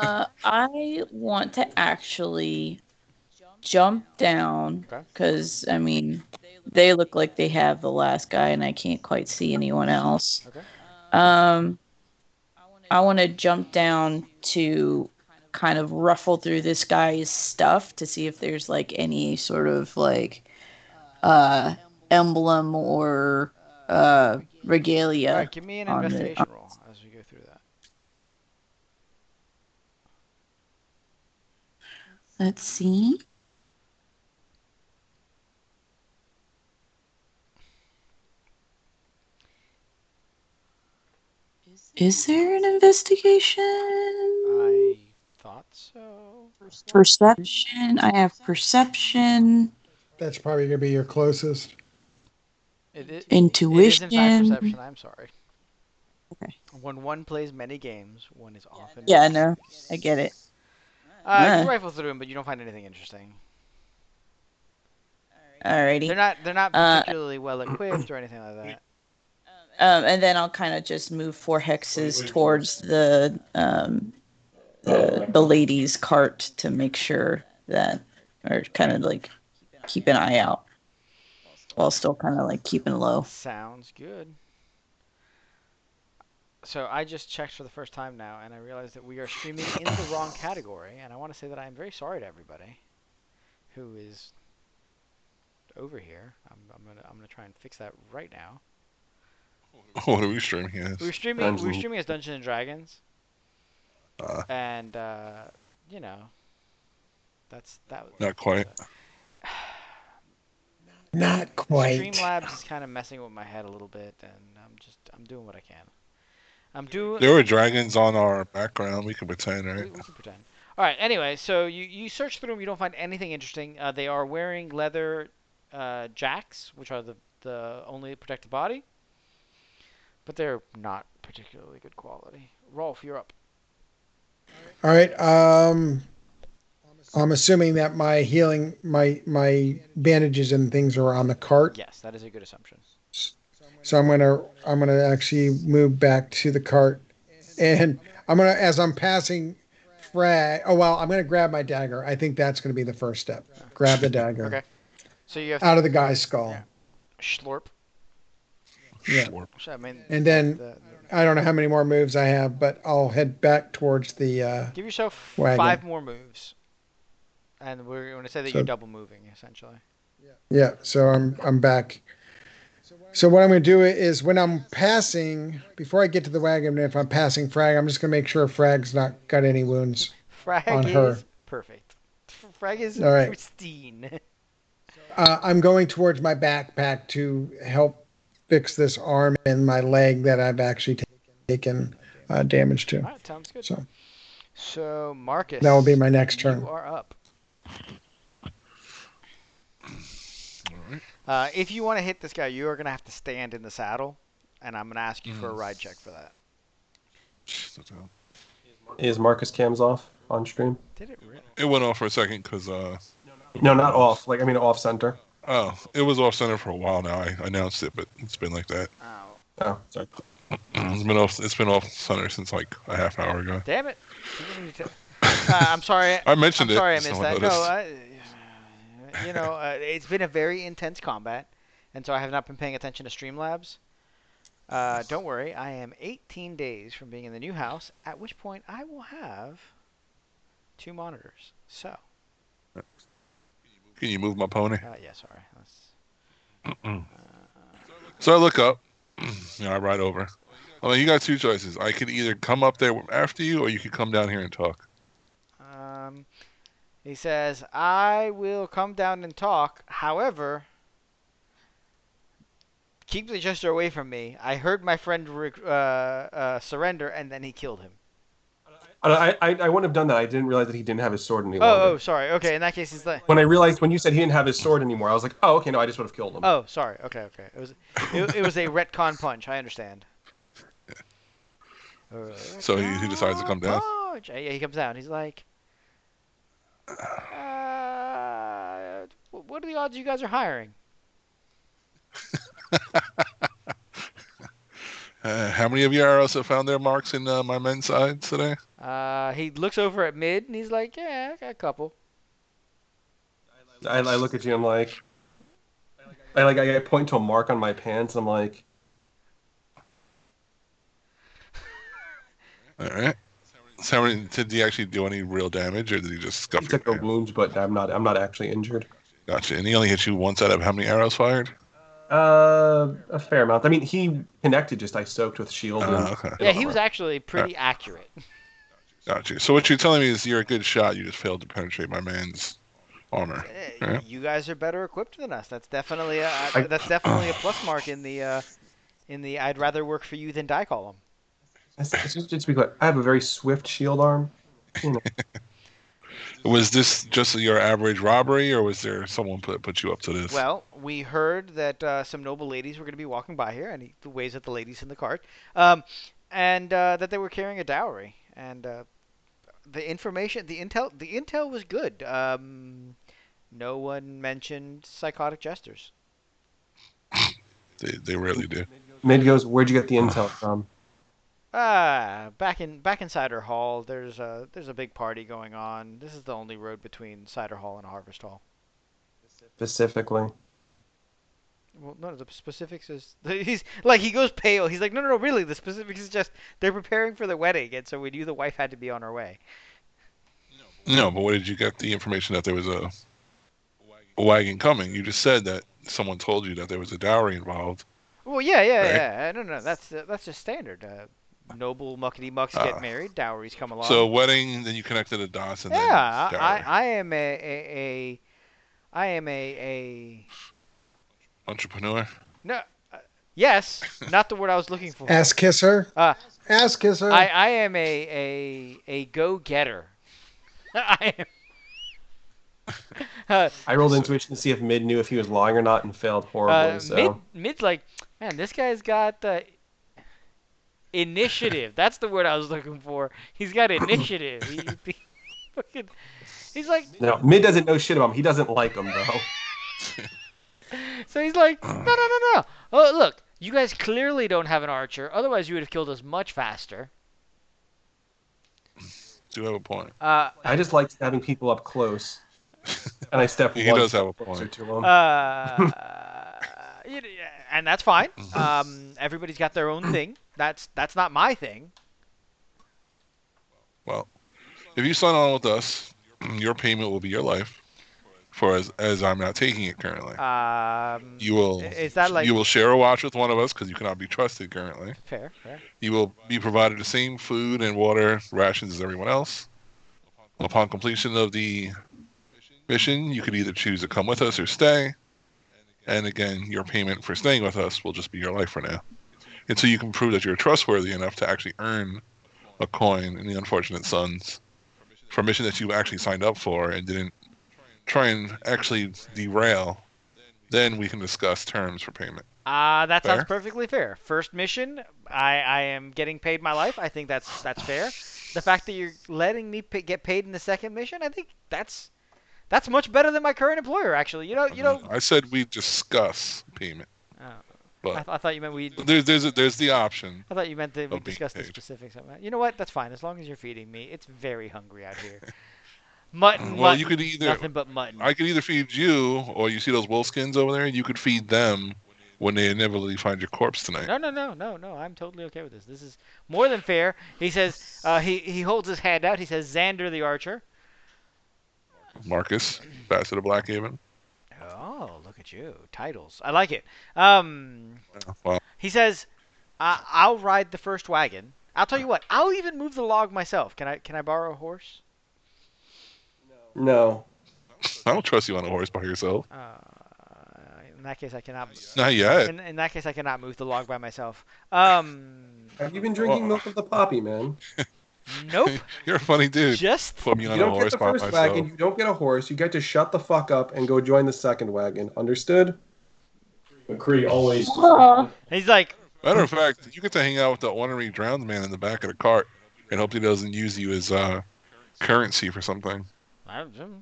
I want to actually jump down because I mean they look like they have the last guy, and I can't quite see anyone else. Okay. I want to jump down to kind of ruffle through this guy's stuff to see if there's like any sort of like emblem or regalia. All right, give me an investigation roll as we go through that. Let's see. Is there an investigation? I thought so. Perception. I have perception. That's probably gonna be your closest. Intuition. It is in fact perception. I'm sorry. Okay. When one plays many games, one is often. Yeah, no, I get it. You rifle through them, but you don't find anything interesting. Alrighty. They're not particularly well equipped or anything like that. And then I'll kind of just move 4 hexes towards the lady's cart to make sure that, or kind of like keep an eye out while still kind of like keeping low. Sounds good. So I just checked for the first time now, and I realized that we are streaming in the wrong category, and I want to say that I am very sorry to everybody who is over here. I'm gonna try and fix that right now. What are we streaming as? We're streaming as Dungeons and Dragons, and you know, that. Not quite. Not quite. Streamlabs is kind of messing with my head a little bit, and I'm doing what I can. There were dragons on our background. We can pretend, right? We can pretend. All right. Anyway, so you search through them. You don't find anything interesting. They are wearing leather jacks, which are the only protect the body, but they're not particularly good quality. Rolf, you're up. All right. I'm assuming that my healing, my bandages and things are on the cart. Yes, that is a good assumption. So I'm gonna actually move back to the cart, and as I'm passing frag. Oh well, I'm gonna grab my dagger. I think that's gonna be the first step. Grab the dagger Okay. So you have out of the guy's skull. Yeah. Schlorp. Yeah. Schlorp. So, I mean, And then the- I don't know how many more moves I have, but I'll head back towards the give yourself wagon. 5 more moves, and we're going to say that So- you're double moving essentially. Yeah. So I'm back. So what I'm going to do is when I'm passing, before I get to the wagon, if I'm passing Frag, I'm just going to make sure Frag's not got any wounds. Frag On is her. perfect. Frag is All right. pristine. I'm going towards my backpack to help fix this arm and my leg that I've actually taken damage to. All right, sounds good. So So Marcus, that will be my next turn. You are up. If you want to hit this guy, you are going to have to stand in the saddle, and I'm going to ask you for a ride check for that. Is Marcus cams off on stream? Did it really? It went off for a second because No, not off. Like I mean, off center. it was off center for a while now. I announced it, but it's been like that. Oh, Oh, sorry. It's been off center since like a half hour ago. damn it! You didn't need to- I'm sorry. I mentioned I'm sorry I it. missed Someone that. noticed. No, it's been a very intense combat, and so I have not been paying attention to Streamlabs. Don't worry, I am 18 days from being in the new house, at which point I will have 2 monitors. So, Can you move my pony? yeah, sorry. Let's, So I look up. I ride over. I mean, you got 2 choices. I could either come up there after you, or you could come down here and talk. he says, I will come down and talk. However, keep the jester away from me. I heard my friend surrender, and then he killed him. I wouldn't have done that. I didn't realize that he didn't have his sword any longer. Oh, sorry. Okay, in that case, he's like... When I realized when you said he didn't have his sword anymore, I was like, oh, okay, no, I just would have killed him. Oh, sorry. Okay. It was a retcon punch. I understand. So he decides to come down. Punch. Yeah, he comes down. He's like, what are the odds you guys are hiring? How many of your arrows have found their marks in my men's sides today? He looks over at mid and he's like, yeah, I got a couple. I look at you and I point to a mark on my pants and I'm like, All right. So how many, did he actually do any real damage, or did he just he scuff took a your wound, but I'm not actually injured. Gotcha. And he only hit you once out of how many arrows fired? A fair amount. I mean, he connected just I soaked with shield. And Okay. Yeah, he was actually pretty accurate. Gotcha. So what you're telling me is you're a good shot. You just failed to penetrate my man's armor. Right? You guys are better equipped than us. That's definitely a plus mark in the I'd rather work for you than die column. Just to be clear, I have a very swift shield arm. You know. Was this just your average robbery, or was there someone put you up to this? Well, we heard that some noble ladies were going to be walking by here, and he waves at the ladies in the cart, and that they were carrying a dowry. And the intel was good. No one mentioned psychotic jesters. They rarely do. Mid goes, where'd you get the intel from? Back in Cider Hall, there's a big party going on. This is the only road between Cider Hall and Harvest Hall. Specifically. Well, no, the specifics is he's like he goes pale. He's like, no, really. The specifics is just they're preparing for the wedding, and so we knew the wife had to be on her way. No, but where did you get the information that there was a wagon coming? You just said that someone told you that there was a dowry involved. Well, yeah. No, that's just standard. Noble muckety mucks get married, dowries come along. So wedding, then you connected the dots, and yeah, then dowry. I am a Entrepreneur. no. Yes, not the word I was looking for. Ass kisser. Ass kisser. I am a go-getter. I am. I rolled intuition to see if Mid knew if he was lying or not and failed horribly. So Mid's like, man, this guy's got initiative. That's the word I was looking for. He's got initiative. He's like, no, Mid doesn't know shit about him. He doesn't like him though. so he's like, no. Oh, look, you guys clearly don't have an archer. Otherwise, you would have killed us much faster. do have a point. I just like having people up close, and I step He one does have step a closer point. to them. And that's fine. Everybody's got their own thing. That's not my thing. Well, if you sign on with us, your payment will be your life. For as I'm not taking it currently. You will. Is that like you will share a watch with one of us because you cannot be trusted currently. fair? You will be provided the same food and water rations as everyone else. Upon completion of the mission, you could either choose to come with us or stay. And again, your payment for staying with us will just be your life for now, until you can prove that you're trustworthy enough to actually earn a coin in the Unfortunate Sons for a mission that you actually signed up for and didn't try and actually derail. Then we can discuss terms for payment. That Fair? sounds perfectly fair. First mission, I am getting paid my life. I think that's fair. The fact that you're letting me get paid in the second mission, I think that's much better than my current employer. Actually, you know. I said we discuss payment, Oh, but I thought you meant we. there's the option. I thought you meant that we of being discussed the paid. specifics. You know what? That's fine as long as you're feeding me. It's very hungry out here. Mutton. Well, mutton, you could either nothing but mutton. I could either feed you, or you see those wolfskins over there. You could feed them when they inevitably find your corpse tonight. No. I'm totally okay with this. This is more than fair. He says. He holds his hand out. He says, "Xander the Archer." Markas, Bastard of Blackhaven. Oh, look at you. Titles. I like it. Well, He says, I'll ride the first wagon. I'll tell you what. I'll even move the log myself. Can I borrow a horse? No. I don't trust you on a horse by yourself. In that case, I cannot. Not yet. In that case, I cannot move the log by myself. Have you been drinking milk of the poppy, man? Nope. You're a funny dude. Just Put me You on a don't get horse the by first myself. wagon, you don't get a horse, you get to shut the fuck up and go join the second wagon. Understood? McCree always. he's like, Matter of fact, you get to hang out with the ornery drowned man in the back of the cart and hope he doesn't use you as currency for something.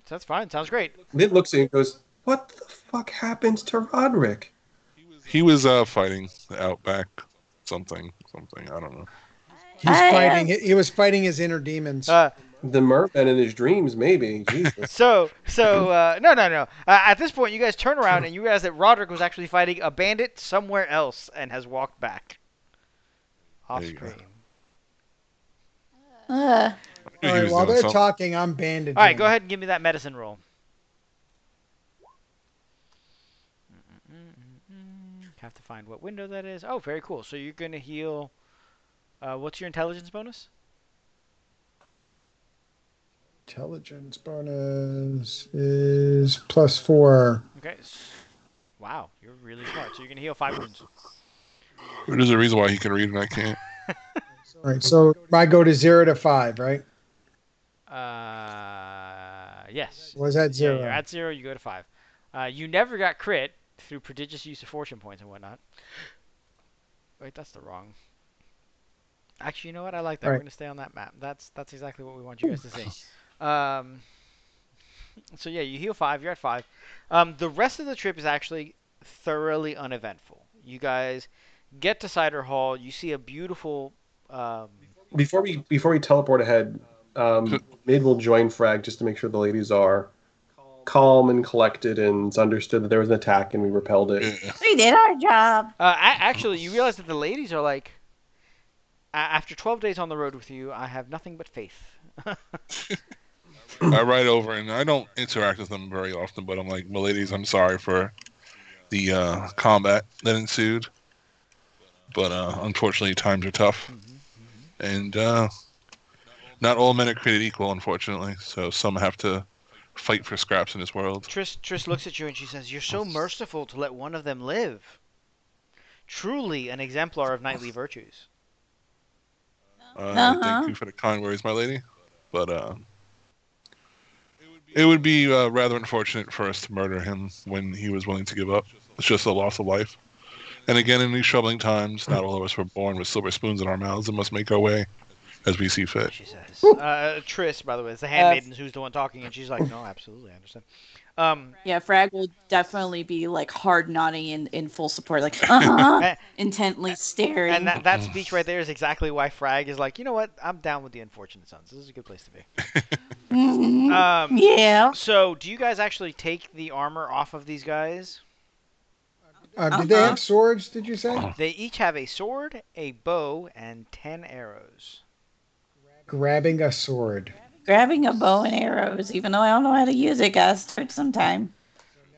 that's fine. Sounds great. Mid looks at you and goes, "What the fuck happened to Roderick?" He was fighting out back something. I don't know. He was fighting his inner demons. The merman in his dreams, maybe. Jesus. So no. At this point, you guys turn around and you realize that Roderick was actually fighting a bandit somewhere else and has walked back. Off There you go. screen. He All right, was while doing they're something. talking, I'm bandaging. All right, go ahead and give me that medicine roll. Have to find what window that is. Oh, very cool. So you're going to heal. What's your intelligence bonus? Intelligence bonus is +4. Okay. Wow, you're really smart. So you're going to heal 5 wounds. There's a reason why he can read and I can't. All right, so I go to 0 to 5, right? Yes. Was that 0? Yeah, you're at 0, you go to 5. You never got crit through prodigious use of fortune points and whatnot. Wait, that's the wrong. Actually, you know what? I like that. All We're right. going to stay on that map. That's exactly what we want you guys to see. So yeah, you heal 5. You're at 5. The rest of the trip is actually thoroughly uneventful. You guys get to Cider Hall. You see a beautiful. Before we teleport ahead, Mid will join Frag just to make sure the ladies are calm and collected and it's understood that there was an attack and we repelled it. Yeah. We did our job. Actually, you realize that the ladies are like, after 12 days on the road with you, I have nothing but faith. I ride over and I don't interact with them very often, but I'm like, "Miladies, I'm sorry for the combat that ensued, but unfortunately times are tough, and not all men are created equal, unfortunately. So some have to fight for scraps in this world." Trish looks at you and she says, "You're so merciful to let one of them live. Truly an exemplar of knightly virtues." Thank you for the kind words, my lady, but it would be rather unfortunate for us to murder him when he was willing to give up. It's just a loss of life. And again, in these troubling times, not all of us were born with silver spoons in our mouths and must make our way as we see fit. She says. Triss, by the way, is the handmaiden who's the one talking, and she's like, no, absolutely, I understand. Yeah, Frag will definitely be like hard nodding in full support, like intently staring. And that speech right there is exactly why Frag is like, you know what? I'm down with the Unfortunate Sons. This is a good place to be. Yeah. So, do you guys actually take the armor off of these guys? Did they have swords, did you say? They each have a sword, a bow, and 10 arrows. Grabbing a sword. Grabbing a bow and arrows, even though I don't know how to use it, guys. Start sometime.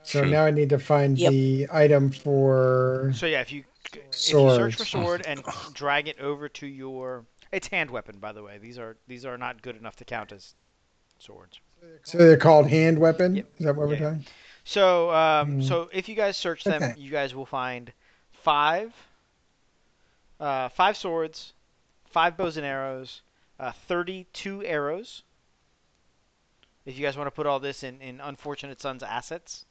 So now I need to find the item for So yeah, if you swords. search for sword and drag it over to your, it's hand weapon, by the way. These are not good enough to count as swords. So they're called hand weapon? Yep. Is that what we're talking? So so if you guys search them, Okay. you guys will find five swords, 5 bows and arrows, 32 arrows. If you guys want to put all this in Unfortunate Sons assets.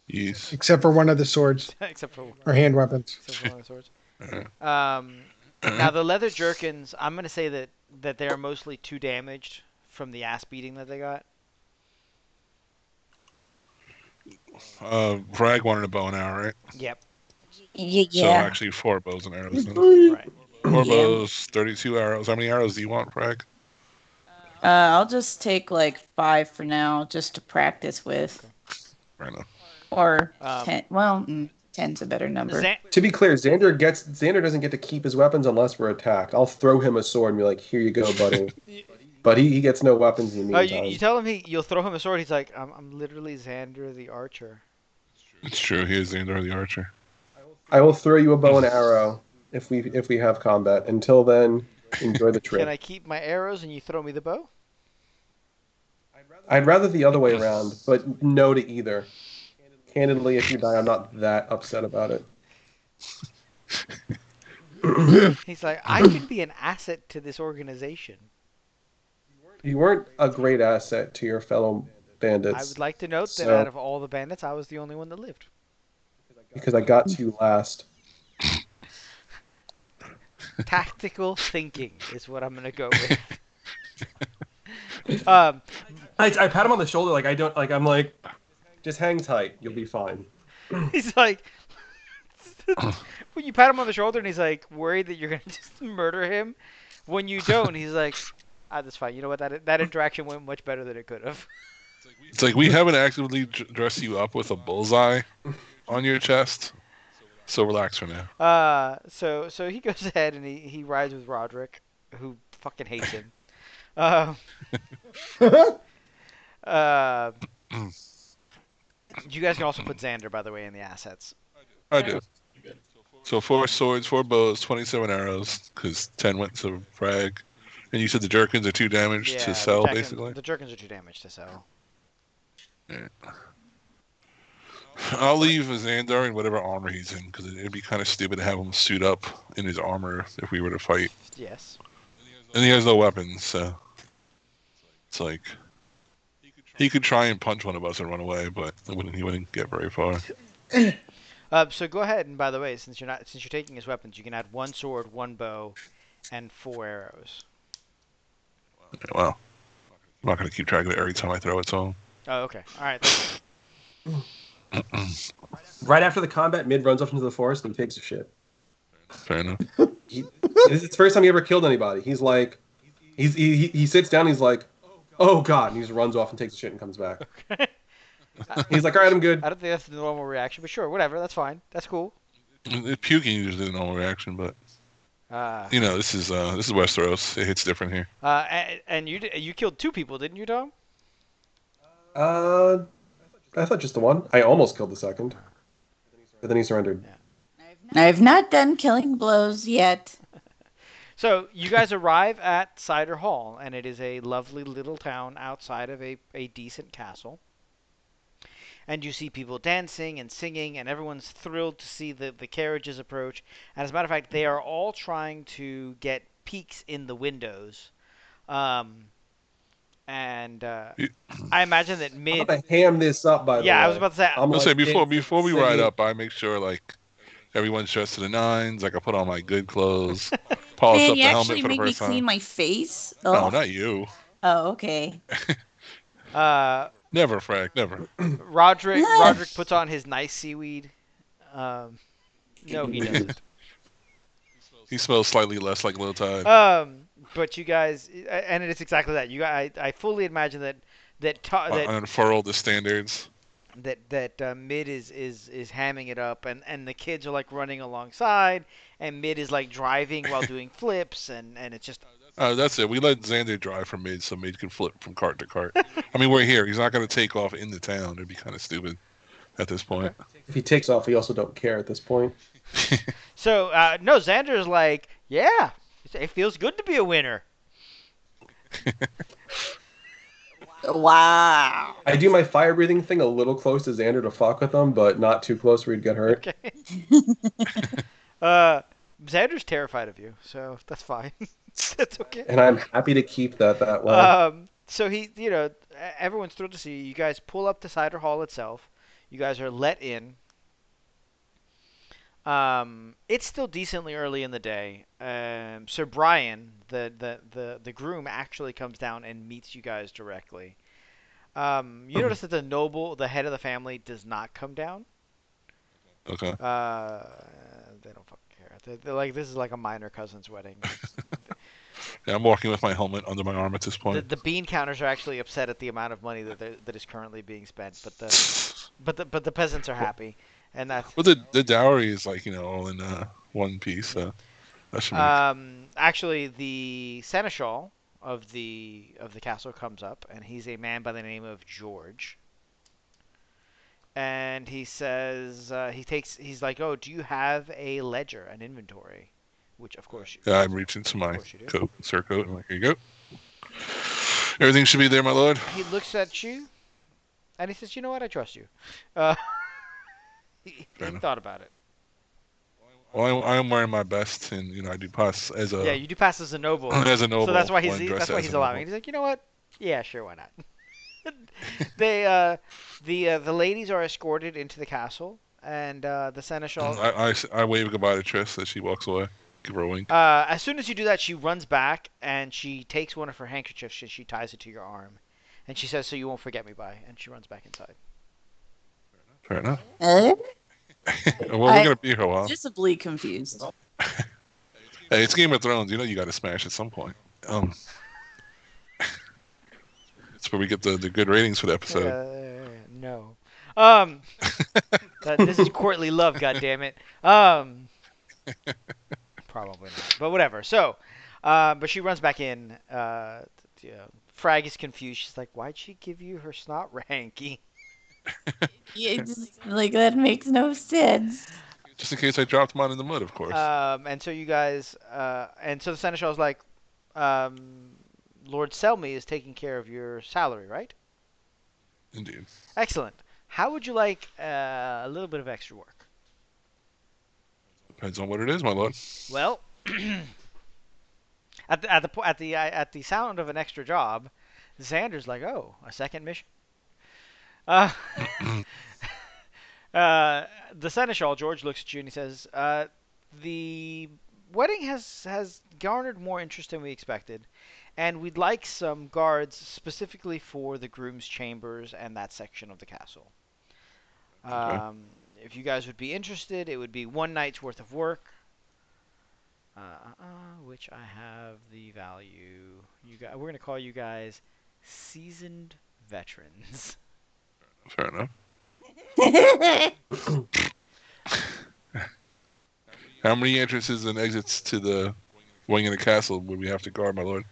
Yes. Except for one of the swords. Except for Or hand weapons. Except for one of the swords. Now the leather jerkins, I'm gonna say that they are mostly 2 damaged from the ass beating that they got. Bragg wanted a bow and arrow, right? Yep. Yeah. So actually 4 bows and arrows. Then. Right. 4 bows, 32 arrows. How many arrows do you want, Bragg? I'll just take like 5 for now, just to practice with. Fair enough. Or 10. Well, 10's a better number. To be clear, Xander doesn't get to keep his weapons unless we're attacked. I'll throw him a sword and be like, "Here you go, buddy." But he gets no weapons in the meantime. You tell him you'll throw him a sword. He's like, I'm literally Xander the Archer. It's true. He is Xander the Archer. I will throw you a bow and arrow if we have combat. Until then, enjoy the trip. Can I keep my arrows and you throw me the bow? I'd rather the other way around, but no to either. Candidly, if you die, I'm not that upset about it. He's like, I could be an asset to this organization. You weren't a great asset to your fellow bandits. I would like to note that out of all the bandits, I was the only one that lived. Because I got to you last. Tactical thinking is what I'm gonna go with. I pat him on the shoulder I'm like, just hang tight, you'll be fine. He's like, when you pat him on the shoulder and he's like worried that you're gonna just murder him, when you don't, he's like, that's fine. You know what? That interaction went much better than it could have. It's like we haven't actively dressed you up with a bullseye on your chest, so relax for now. So he goes ahead and he rides with Roderick, who fucking hates him. You guys can also put Xander, by the way, in the assets. I do. So 4 swords, 4 bows, 27 arrows, because 10 went to Frag. And you said the jerkins are 2 damaged to sell, basically? The jerkins are 2 damaged to sell. Yeah. I'll leave Xander in whatever armor he's in, because it'd be kind of stupid to have him suit up in his armor if we were to fight. Yes. And he has no weapons, so it's like he could try and punch one of us and run away, but he wouldn't get very far. So go ahead, and by the way, since you're taking his weapons, you can add 1 sword, 1 bow, and 4 arrows. Well, I'm not gonna keep track of it every time I throw it, so. Oh, okay. All right. Right after the combat, Mid runs off into the forest and takes a shit. Fair enough. This is the first time he ever killed anybody. He's like, he sits down. He's like, "Oh God!" And he just runs off and takes a shit and comes back. Okay. He's like, "All right, I'm good." I don't think that's the normal reaction, but sure, whatever. That's fine. That's cool. Puking is the normal reaction, but this is Westeros. It hits different here. And you killed 2 people, didn't you, Tom? I thought just the one. I almost killed the second, but then he surrendered. I have not done killing blows yet. So you guys arrive at Cider Hall, and it is a lovely little town outside of a decent castle. And you see people dancing and singing, and everyone's thrilled to see the carriages approach. And as a matter of fact, they are all trying to get peeks in the windows. I imagine that Mid. I'm gonna ham this up, by the way. Yeah, I was about to say. I'll say before we ride up, I make sure like everyone's dressed to the nines. Like I put on my good clothes. polish Man, up you the helmet actually for the make me first clean time. my face. Oh, Oh, not you. oh, okay. Never, Frank. Never. Roderick puts on his nice seaweed. No, he doesn't. He smells slightly less like Little Tide. But you guys, and it's exactly that. I fully imagine that Unfurl the standards. Mid is hamming it up, and the kids are like running alongside, and Mid is like driving while doing flips, and it's just. That's it. We let Xander drive from Mid so Mid can flip from cart to cart. I mean, we're here. He's not going to take off in the town. It'd be kind of stupid at this point. Okay. If he takes off, we also don't care at this point. So no, Xander's like, yeah, it feels good to be a winner. Wow. I do my fire breathing thing a little close to Xander to fuck with him, but not too close where he'd get hurt. Okay. Xander's terrified of you, so that's fine. That's okay. And I'm happy to keep that way. So everyone's thrilled to see you. You guys pull up to Cider Hall itself. You guys are let in. It's still decently early in the day. Sir Brian, the groom, actually comes down and meets you guys directly. You notice that the head of the family, does not come down. Okay. They don't fucking care. They're like, this is like a minor cousin's wedding. Yeah, I'm walking with my helmet under my arm at this point. The bean counters are actually upset at the amount of money that is currently being spent, but the peasants are happy, and that's. Well, the dowry is like all in one piece, so that should make. Actually, the seneschal of the castle comes up, and he's a man by the name of George. And he says he's like, oh, do you have a ledger, an inventory? Which of course you. Yeah, I reach into my coat, surcoat, and like, here you go. Everything should be there, my lord. He looks at you, and he says, you know what, I trust you. He thought about it. Well, I'm wearing my best, and I do pass as a. Yeah, you do pass as a noble. As a noble. So that's why he's allowing. He's like, you know what? Yeah, sure, why not? The ladies are escorted into the castle, and the seneschal. I wave goodbye to Triss as she walks away. Give her a wink. As soon as you do that, she runs back and she takes one of her handkerchiefs and she ties it to your arm, and she says, "So you won't forget me by." And she runs back inside. Fair enough. Well, we're gonna be here a while. Visibly confused. Hey, it's Game of Thrones. You got to smash at some point. That's where we get the good ratings for the episode. No. This is courtly love, goddammit. Probably not, but whatever. So, but she runs back in. Frag is confused. She's like, "Why'd she give you her snot ranky?" Yeah, like that makes no sense. Just in case I dropped mine in the mud, of course. And so you guys, and so the seneschal's like, Lord Selmy is taking care of your salary, right? Indeed. Excellent. How would you like a little bit of extra work? Depends on what it is, my lord. Well, at the sound of an extra job, Xander's like, "Oh, a second mission." The seneschal George looks at you and he says, "The wedding has garnered more interest than we expected, and we'd like some guards specifically for the groom's chambers and that section of the castle. Okay. If you guys would be interested, it would be one night's worth of work, which I have the value. We're going to call you guys seasoned veterans." Fair enough. How many entrances and exits to the wing of the castle would we have to guard, my lord?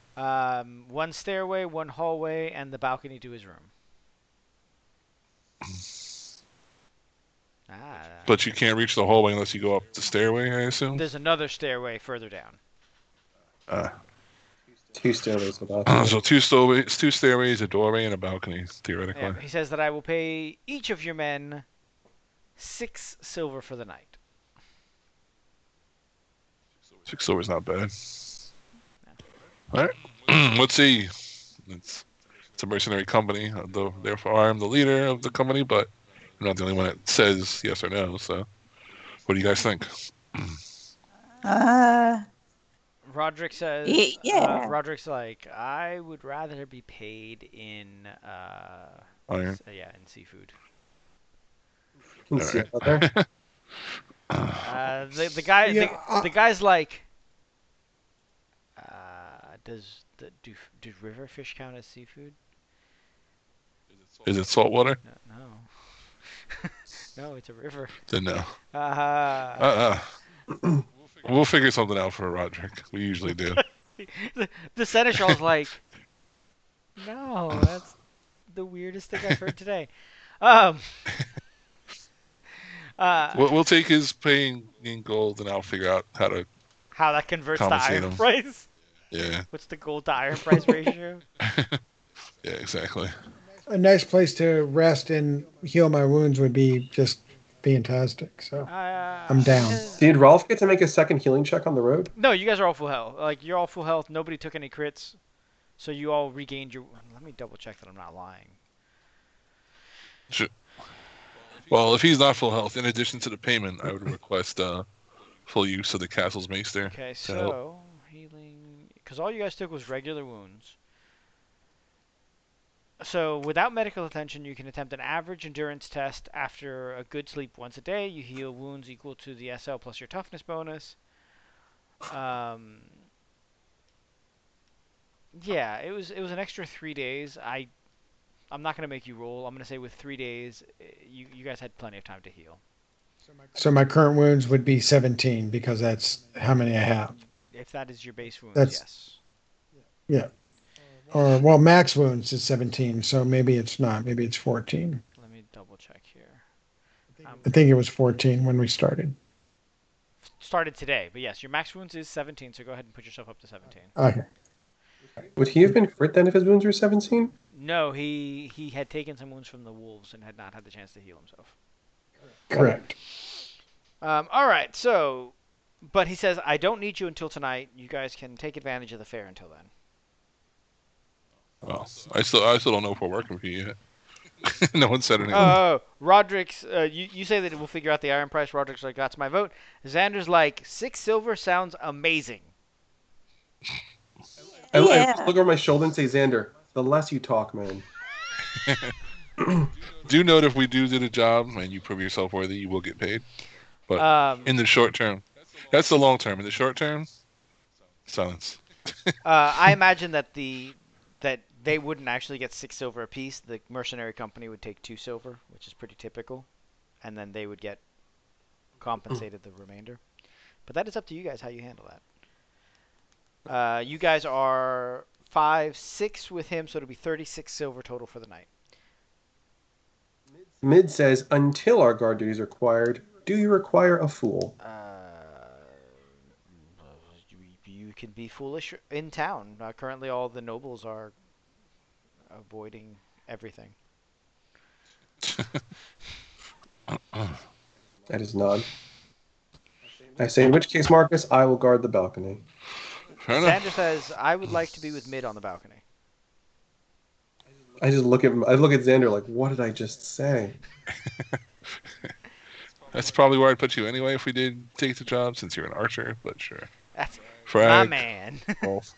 One stairway, one hallway, and the balcony to his room. But you can't reach the hallway unless you go up the stairway, I assume? There's another stairway further down. Two stairways to balcony. So two stairways, a doorway, and a balcony, theoretically. Yeah, he says that I will pay each of your men 6 silver for the night. 6 silver's not bad. All right. Let's see. It's a mercenary company. Therefore, I'm the leader of the company, but I'm not the only one that says yes or no. So, what do you guys think? Roderick says, Yeah. Roderick's like, I would rather be paid in, Iron. in seafood. Can see it out there. The guy, Yeah, the guy's like, do river fish count as seafood? Is it saltwater? No. No, it's a river. Then no. Uh, We'll figure something out for Roderick. We usually do. the seneschal's like, no, that's the weirdest thing I've heard today. We'll take his paying in gold, and I'll figure out how to. How that converts to compensate iron him. price? Yeah. What's the gold to iron price ratio? Yeah, exactly. a nice place to rest and heal my wounds would be just fantastic. So I'm down. Did Rolf get to make a second healing check on the road? No, you guys are all full health. Like, you're all full health. Nobody took any crits. So you all regained your... Let me double check that I'm not lying. Sure. Well, if he's not full health, in addition to the payment, I would request full use of the castle's maester. Okay, so... Healing... Because all you guys took was regular wounds. So, without medical attention, you can attempt an average endurance test after a good sleep once a day. You heal wounds equal to the SL plus your toughness bonus. Yeah, it was an extra 3 days. I'm not gonna make you roll. I'm gonna say with 3 days, you guys had plenty of time to heal. So my current wounds would be 17 because that's how many I have. If that is your base wounds, That's- yes. Yeah. Or well, max wounds is 17, so maybe it's not. Maybe it's 14. Let me double check here. I think it was 14 when we started. Started today, but yes, your max wounds is 17. So go ahead and put yourself up to 17. Okay. Would he have been crit then if his wounds were 17? No, he had taken some wounds from the wolves and had not had the chance to heal himself. Correct. All right, so, but he says, I don't need you until tonight. You guys can take advantage of the fair until then. Well, I still don't know if we're working for you yet. No one said anything. Oh, Roderick's, you say that we'll figure out the iron price. Roderick's like, that's my vote. Xander's like, 6 silver sounds amazing. I Yeah. look over my shoulder and say, Xander, the less you talk, man. Do note if we do the job and you prove yourself worthy, you will get paid. But in the short term, that's the long term. In the short term, silence. I imagine that that they wouldn't actually get 6 silver apiece. The mercenary company would take 2 silver, which is pretty typical, and then they would get compensated the remainder. But that is up to you guys how you handle that. You guys are 5, 6 with him, so it'll be 36 silver total for the night. Mid says, until our guard duty is required, do you require a fool? You can be foolish in town. Currently, all the nobles are avoiding everything. That is none. I say, in which case, Marcus, I will guard the balcony. Fair enough. Xander says, I would like to be with Mid on the balcony. I look at Xander like, what did I just say? That's probably where I'd put you anyway if we did take the job, since you're an archer. But sure. That's Frag. my man. Rolf.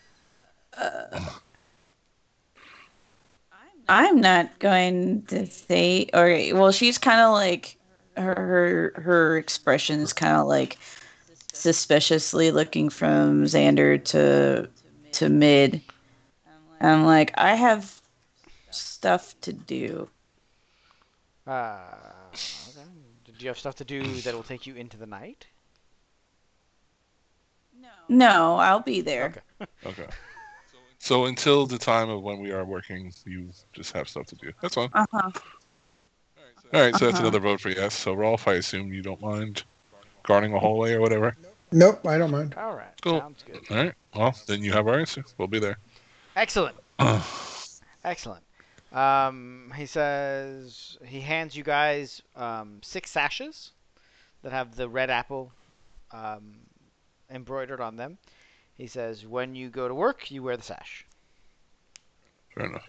I'm not going to say, or well, she's kind of like her expression is kind of like suspiciously looking from Xander to Mid. I'm like, I have stuff to do. Okay. Do you have stuff to do that will take you into the night? No, I'll be there. Okay. Okay. So until the time of when we are working, you just have stuff to do. That's fine. Uh-huh. All right, so that's another vote for yes. So Rolf, I assume you don't mind guarding a hallway or whatever. Nope, I don't mind. All right. Cool. Sounds good. All right. Well, then you have our answer. We'll be there. Excellent. Excellent. He says he hands you guys 6 sashes that have the red apple embroidered on them. He says, when you go to work, you wear the sash. Fair enough.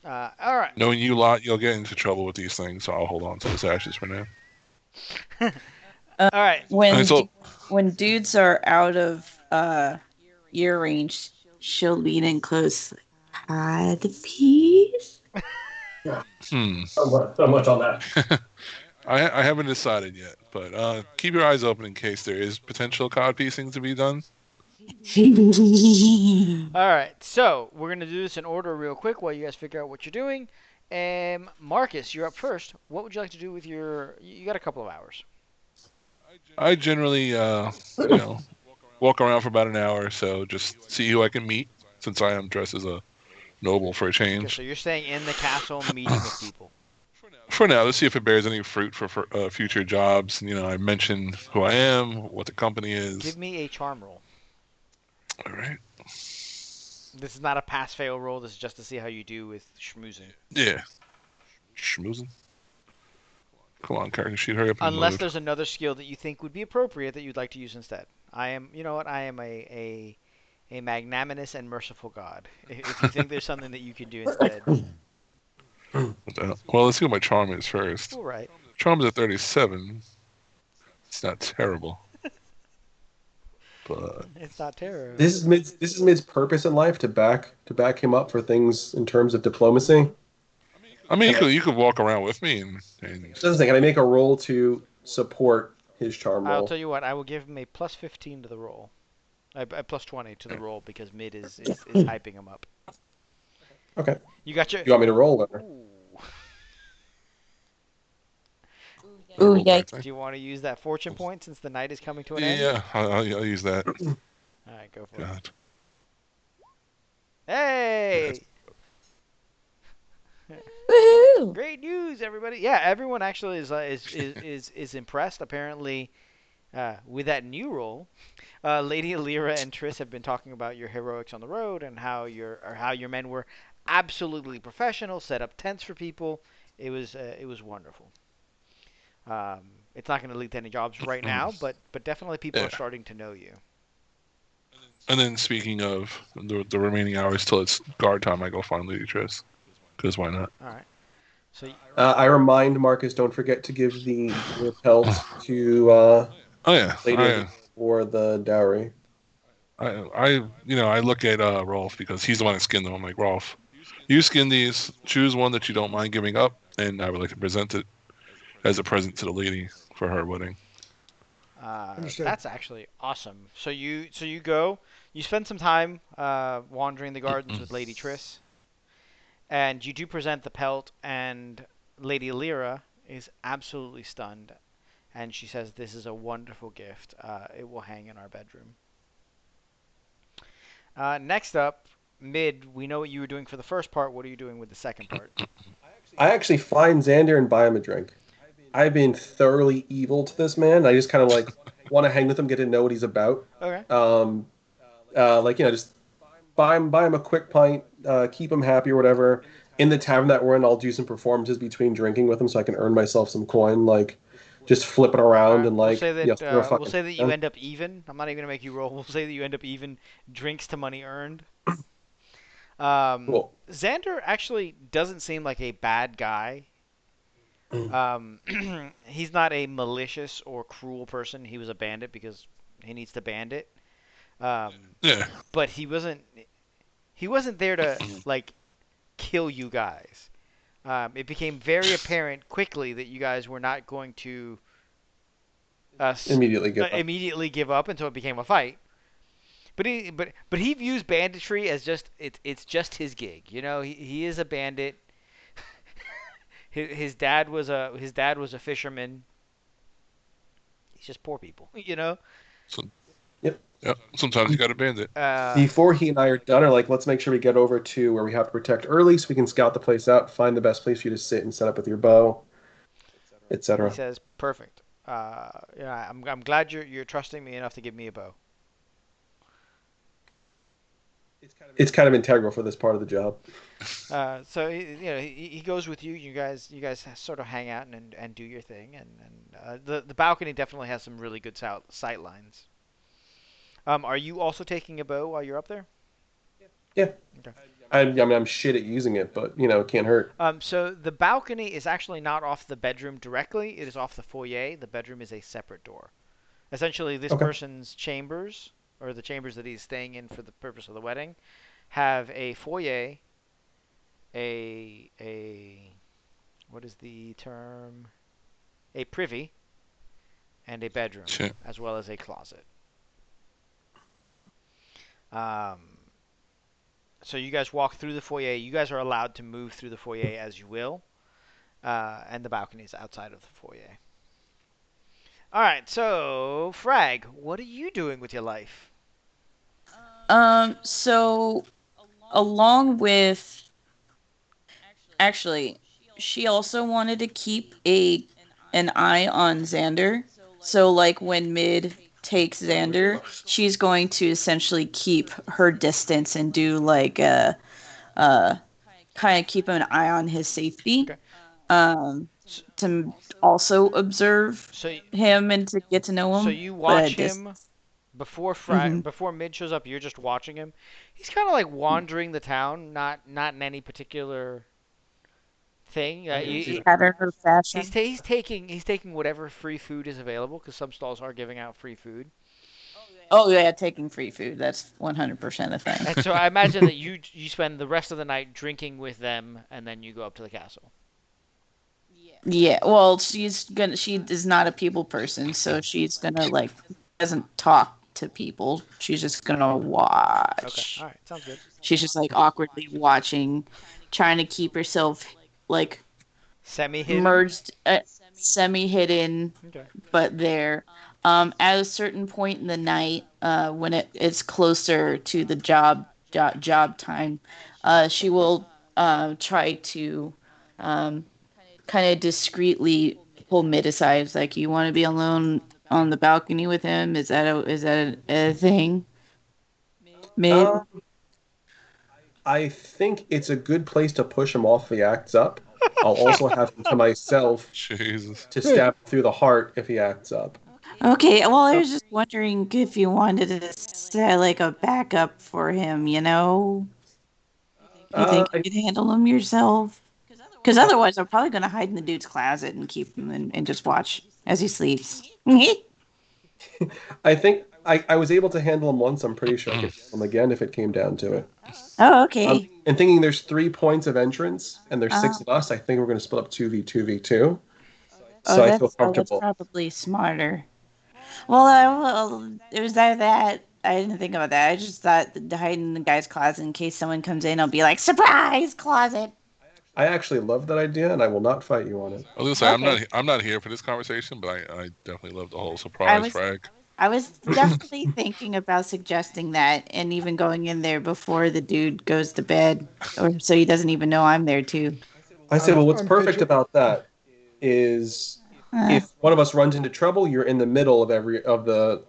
All right. Knowing you lot, you'll get into trouble with these things, so I'll hold on to the sashes for now. All right. When And so, when dudes are out of ear range, she'll lean in close. Hi, the peas. Hmm. So much on that. I haven't decided yet, but keep your eyes open in case there is potential cod piecing to be done. All right, so we're gonna do this in order real quick while you guys figure out what you're doing. Marcus, you're up first. What would you like to do with your? You got a couple of hours. I generally, walk around for about an hour or so, just see who I can meet, since I am dressed as a noble for a Okay, change. so you're staying in the castle, meeting with people. For now, let's see if it bears any fruit for future jobs. I mentioned who I am, what the company is. Give me a charm roll. All right. This is not a pass-fail roll. This is just to see how you do with schmoozing. Yeah. Schmoozing. Come on, character sheet, hurry up and Unless load. there's another skill that you think would be appropriate that you'd like to use instead. You know what? I am a magnanimous and merciful god. If you think there's something that you can do instead. What the hell? Well, let's see what my charm is first. All right. Charm is at 37. It's not terrible. But It's not terrible. This is Mid's purpose in life to back him up for things in terms of diplomacy. I mean, you could walk around with me and Doesn't say, can I make a roll to support his charm roll? I'll tell you what. I will give him a plus 15 to the roll. A plus 20 to the roll because Mid is hyping him up. Okay. You got your. You want me to roll or? Ooh, yikes. Do you want to use that fortune point since the night is coming to an end? yeah, I'll use that. All right, go for it. God. Hey! Woohoo! Great news, everybody! Yeah, everyone actually is impressed. Apparently, with that new role, Lady Alira and Triss have been talking about your heroics on the road and how your men were absolutely professional, set up tents for people. It was wonderful. It's not going to lead to any jobs right now, but definitely people are starting to know you. And then speaking of the remaining hours till it's guard time, I go find Lady Triss. Because why not? All right. So I remind Marcus, don't forget to give the pelt to Oh yeah. Lady for the dowry. I look at Rolf because he's the one that skinned them. I'm like, Rolf, you skin these. Choose one that you don't mind giving up, and I would like to present it as a present to the lady for her wedding. that's actually awesome. So you go, you spend some time wandering the gardens with Lady Triss, and you do present the pelt, and Lady Alira is absolutely stunned, and she says, "This is a wonderful gift. It will hang in our bedroom." Next up, Mid. We know what you were doing for the first part. What are you doing with the second part? I actually find Xander and buy him a drink. I've been thoroughly evil to this man. I just kind of like want to hang with him, get to know what he's about. Okay. Just buy him a quick pint, keep him happy or whatever. In the tavern that we're in, I'll do some performances between drinking with him so I can earn myself some coin, like just flipping around and like. We'll say that you end up even. I'm not even gonna make you roll. We'll say that you end up even. Drinks to money earned. Cool. Xander actually doesn't seem like a bad guy. He's not a malicious or cruel person. He was a bandit because he needs to bandit. Yeah. But he wasn't there to like kill you guys. It became very apparent quickly that you guys were not going to immediately give up until it became a fight. But he views banditry as just it's just his gig. You know, he is a bandit. His dad was a fisherman. He's just poor people, you know. So, yep. Sometimes you got to bandit. Before he and I are done, let's make sure we get over to where we have to protect early, so we can scout the place out, find the best place for you to sit and set up with your bow, etc. He says, "Perfect. I'm glad you're trusting me enough to give me a bow." It's kind of integral for this part of the job. So he goes with you. You guys sort of hang out and do your thing. And the balcony definitely has some really good sight lines. Are you also taking a bow while you're up there? Yeah. Okay. I'm shit at using it, but it can't hurt. So the balcony is actually not off the bedroom directly. It is off the foyer. The bedroom is a separate door. Essentially, this Okay. person's chambers, or the chambers that he's staying in for the purpose of the wedding, have a foyer, a what is the term? A privy, and a bedroom, Shit. as well as a closet. Um, so you guys walk through the foyer. You guys are allowed to move through the foyer as you will, and the balcony is outside of the foyer. All right, so Frag, what are you doing with your life? So along with actually, she also wanted to keep an eye on Xander. So like when Mid takes Xander, she's going to essentially keep her distance and do like uh kind of keep an eye on his safety. Okay. To also observe So him and to get to know so him, you but watch at this. him before Mhm. before Mid shows up. You're just watching him. He's kind of like wandering the town, not in any particular thing. Pattern or fashion. He's taking whatever free food is available because some stalls are giving out free food. Oh yeah, taking free food. That's 100% a thing. And so I imagine that you spend the rest of the night drinking with them, and then you go up to the castle. Yeah, well, she is not a people person, so she's gonna like doesn't talk to people. She's just gonna Okay, all watch. right, sounds good. She's just like awkwardly watching, trying to keep herself like Semi hidden. merged, semi hidden, Okay. but there. At a certain point in the night, when it's closer to the job time, she will try to um, kind of discreetly pull Mid aside. Like, you want to be alone on the balcony with him? Is that a thing? Mid. Um, I think it's a good place to push him off if he acts up. I'll also have him to myself Jesus. to stab through the heart if he acts up. Okay, well, I was just wondering if you wanted to set like a backup for him. You Uh, think you I, could handle him yourself? Because otherwise, I'm probably gonna hide in the dude's closet and keep him and just watch as he sleeps. I think I was able to handle him once. I'm pretty sure I could handle him again if it came down to it. Oh, okay. And thinking there's 3 points of entrance and there's six Oh, of us, I think we're going to split up 2v2v2. oh, So I feel that's comfortable. probably smarter. Well, it was that I didn't think about that. I just thought the hiding in the guy's closet in case someone comes in, I'll be like, surprise closet. I actually love that idea, and I will not fight you on it. I was gonna say Okay. I'm not here for this conversation, but I definitely love the whole I surprise was frag. I was definitely thinking about suggesting that and even going in there before the dude goes to bed, or so he doesn't even know I'm there too. I say, well, what's I'm perfect picture. about that is Uh, if one of us runs into trouble, you're in the middle of every of the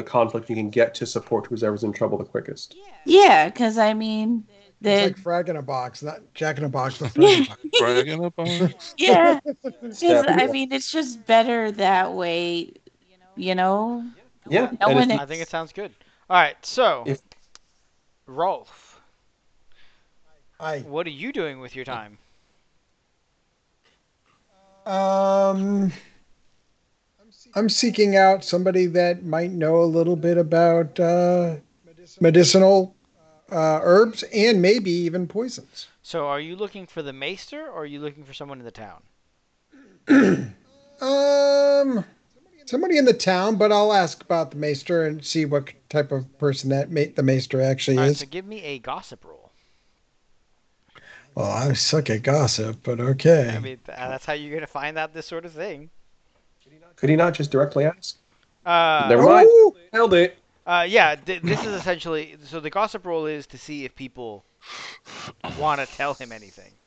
conflict. You can get to support whoever's in trouble the quickest. yeah, because I mean, It's the like frag in a box, not Jack in a box, but frag in yeah, a box. Frag in a box. yeah, because Stab I people. mean, it's just better that way, you know. Yeah, No and one if you I think it is. sounds good. All right, so if Rolf, I what are you doing with your time? um I'm seeking out somebody that might know a little bit about medicinal herbs and maybe even poisons. So, are you looking for the maester, or are you looking for someone in the town? um, Somebody in the town, but I'll ask about the maester and see what type of person the maester actually All right, so is. give me a gossip roll. Well, I suck at gossip, but I okay. mean, that's how you're gonna find out this sort of thing. could he not just directly ask? Uh, Never mind. Oh, Held it. yeah, this is essentially so the gossip roll is to see if people want to tell him anything.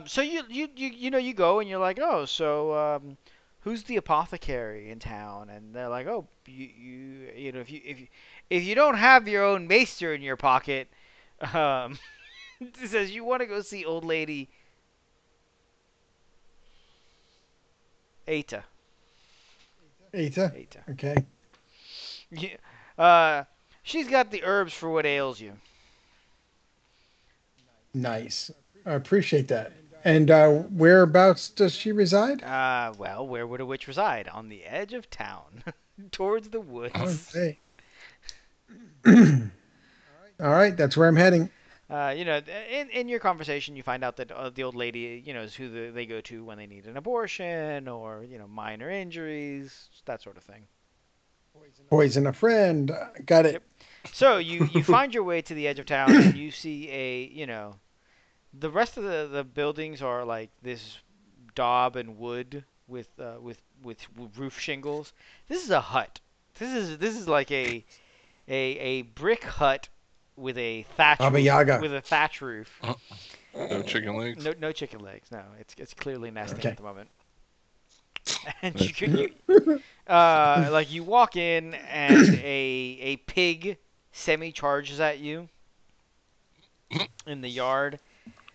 So you go and you're like, oh, so who's the apothecary in town? And they're like, oh, you know if you don't have your own maester in your pocket, um, it says you want to go see old lady Eta. Eta. Eta. Okay, Yeah, uh, she's got the herbs for what ails you. nice. I appreciate that. And whereabouts does she reside? Well, where would a witch reside? On the edge of town, towards the woods. Okay. All right, that's where I'm heading. In your conversation, you find out that the old lady, is who they go to when they need an abortion or minor injuries, that sort of thing. Poison a friend. Got it. Yep. So you find your way to the edge of town, and you see the rest of the buildings are like this daub and wood with roof shingles. This is a hut. This is like a brick hut with a thatch Baba Yaga. with a thatch roof. No chicken legs. No chicken legs. No, it's clearly nesting Okay. at the moment. And like you walk in and a pig semi charges at you in the yard,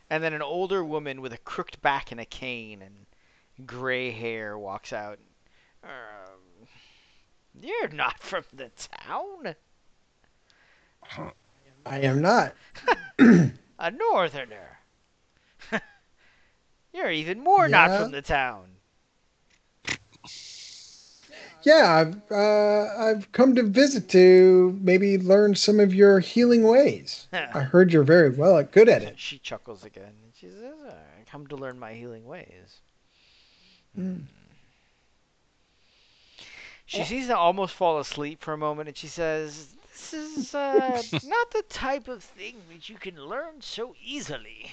and then an older woman with a crooked back and a cane and gray hair walks out. You're not from the town. I am not. A northerner. You're even more not Yeah. from the town. Yeah, I've come to visit to maybe learn some of your healing ways. I heard you're very good at it. She chuckles again. And she says, I come to learn my healing ways. Mm. She seems to almost fall asleep for a moment, and she says, this is not the type of thing that you can learn so easily.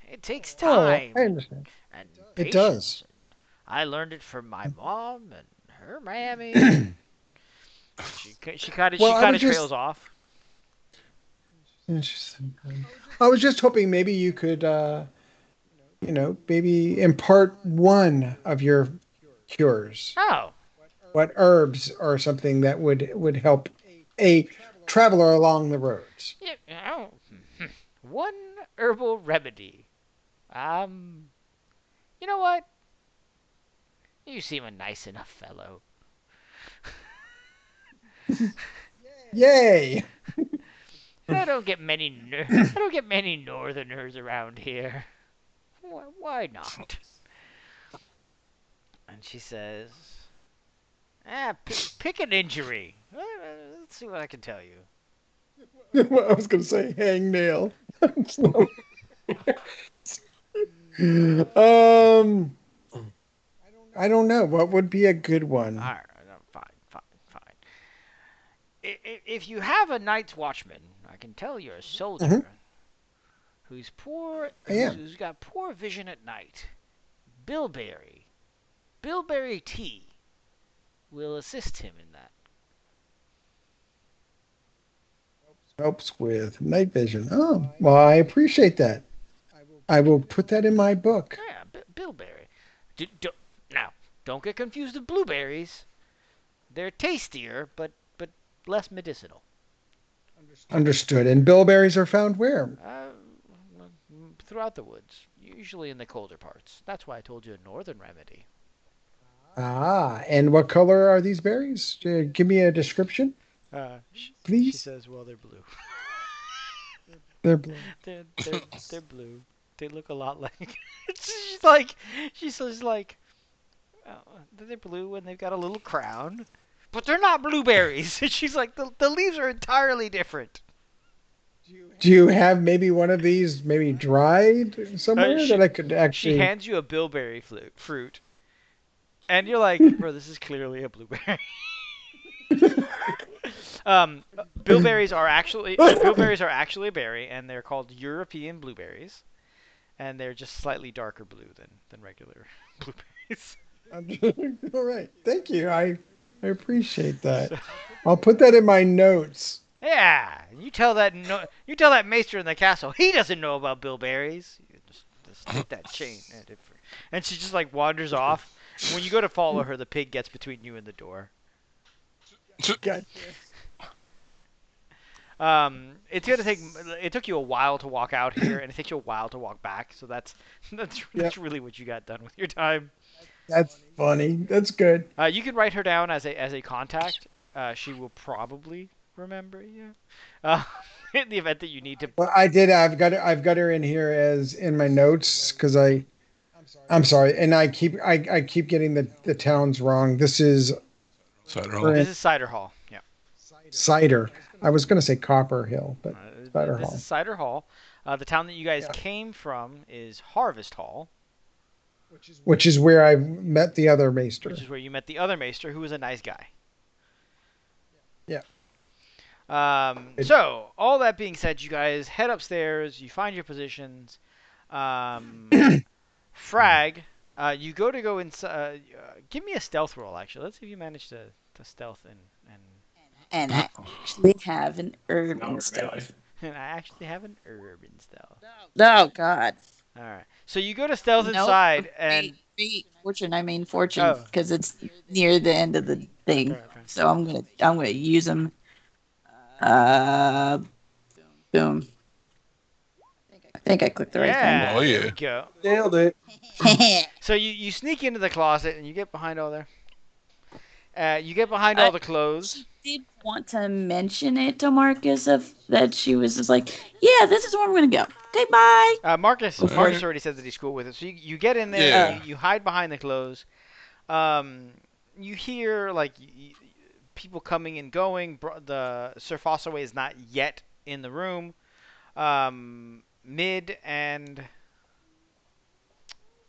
It takes time I understand. and It patience. does. I learned it from my mom and her mammy. she kind of trails off. Interesting. I was just hoping maybe you could, maybe impart one of your cures. Oh, What herbs or something that would help a traveler along the roads? yeah, one herbal remedy. You know what? You seem a nice enough fellow. Yay! I don't get many northerners around here. Why not? And she says, pick an injury. Let's see what I can tell you. I was going to say hangnail. I don't know. What would be a good one? All right, fine. If you have a night's watchman, I can tell you're a soldier who's poor, I am. who's got poor vision at night. Bilberry tea will assist him in that. Helps with night vision. Oh, well, I appreciate that. I will put that in my book. Yeah, bilberry. Now, don't get confused with blueberries. They're tastier, but less medicinal. Understood. And bilberries are found where? Throughout the woods, usually in the colder parts. That's why I told you a northern remedy. Ah, and what color are these berries? Give me a description, She please. says, well, they're blue. They're blue. They're blue. They look a lot like. She says they're blue and they've got a little crown, but they're not blueberries. She's like, the leaves are entirely different. Do you have maybe one of these maybe dried somewhere that I could She actually... hands you a bilberry fruit, and you're like, bro, this is clearly a blueberry. Bilberries are actually a berry, and they're called European blueberries, and they're just slightly darker blue than regular blueberries. All right. Thank you. I appreciate that. I'll put that in my notes. Yeah, you tell that maester in the castle. He doesn't know about bilberries. You just take that chain, and she just like wanders off. When you go to follow her, the pig gets between you and the door. Gotcha. It took you a while to walk out here, and it takes you a while to walk back. So that's really what you got done with your time. That's funny. That's good. You can write her down as a contact. She will probably remember you. in the event that you need to. Well, I did. I've got her in here as in my notes because I'm sorry, and I keep getting the towns wrong. This is Cider or Hall. This in is Cider Hall. Yeah. Cider. I was going to say Copper Hill, but Cider This Hall. is Cider Hall. The town that you guys Yeah. came from is Harvest Hall, Which is where I met the other maester. which is where you met the other maester, who was a nice guy. Yeah. So, all that being said, you guys head upstairs, you find your positions. Frag, you go inside. Give me a stealth roll, actually. Let's see if you manage to stealth And I actually have an urban stealth. and I actually have an urban stealth. Oh God. All right. So you go to stealth Nope. inside, and Fortune. I mean fortune Oh. because it's near the end of the thing. Okay. So I'm gonna use them. Boom. I think I clicked the right yeah, Oh, there yeah. we go. Nailed it. thing. So you sneak into the closet and you get behind all there. You get behind all the clothes. She did want to mention it to Marcus of that she was just like, yeah, this is where I'm gonna go. Okay, bye. Marcus Alright. already said that he's cool with it. So you get in there, Yeah. you hide behind the clothes. You hear like people coming and going. The Sir Fossaway is not yet in the room. Mid and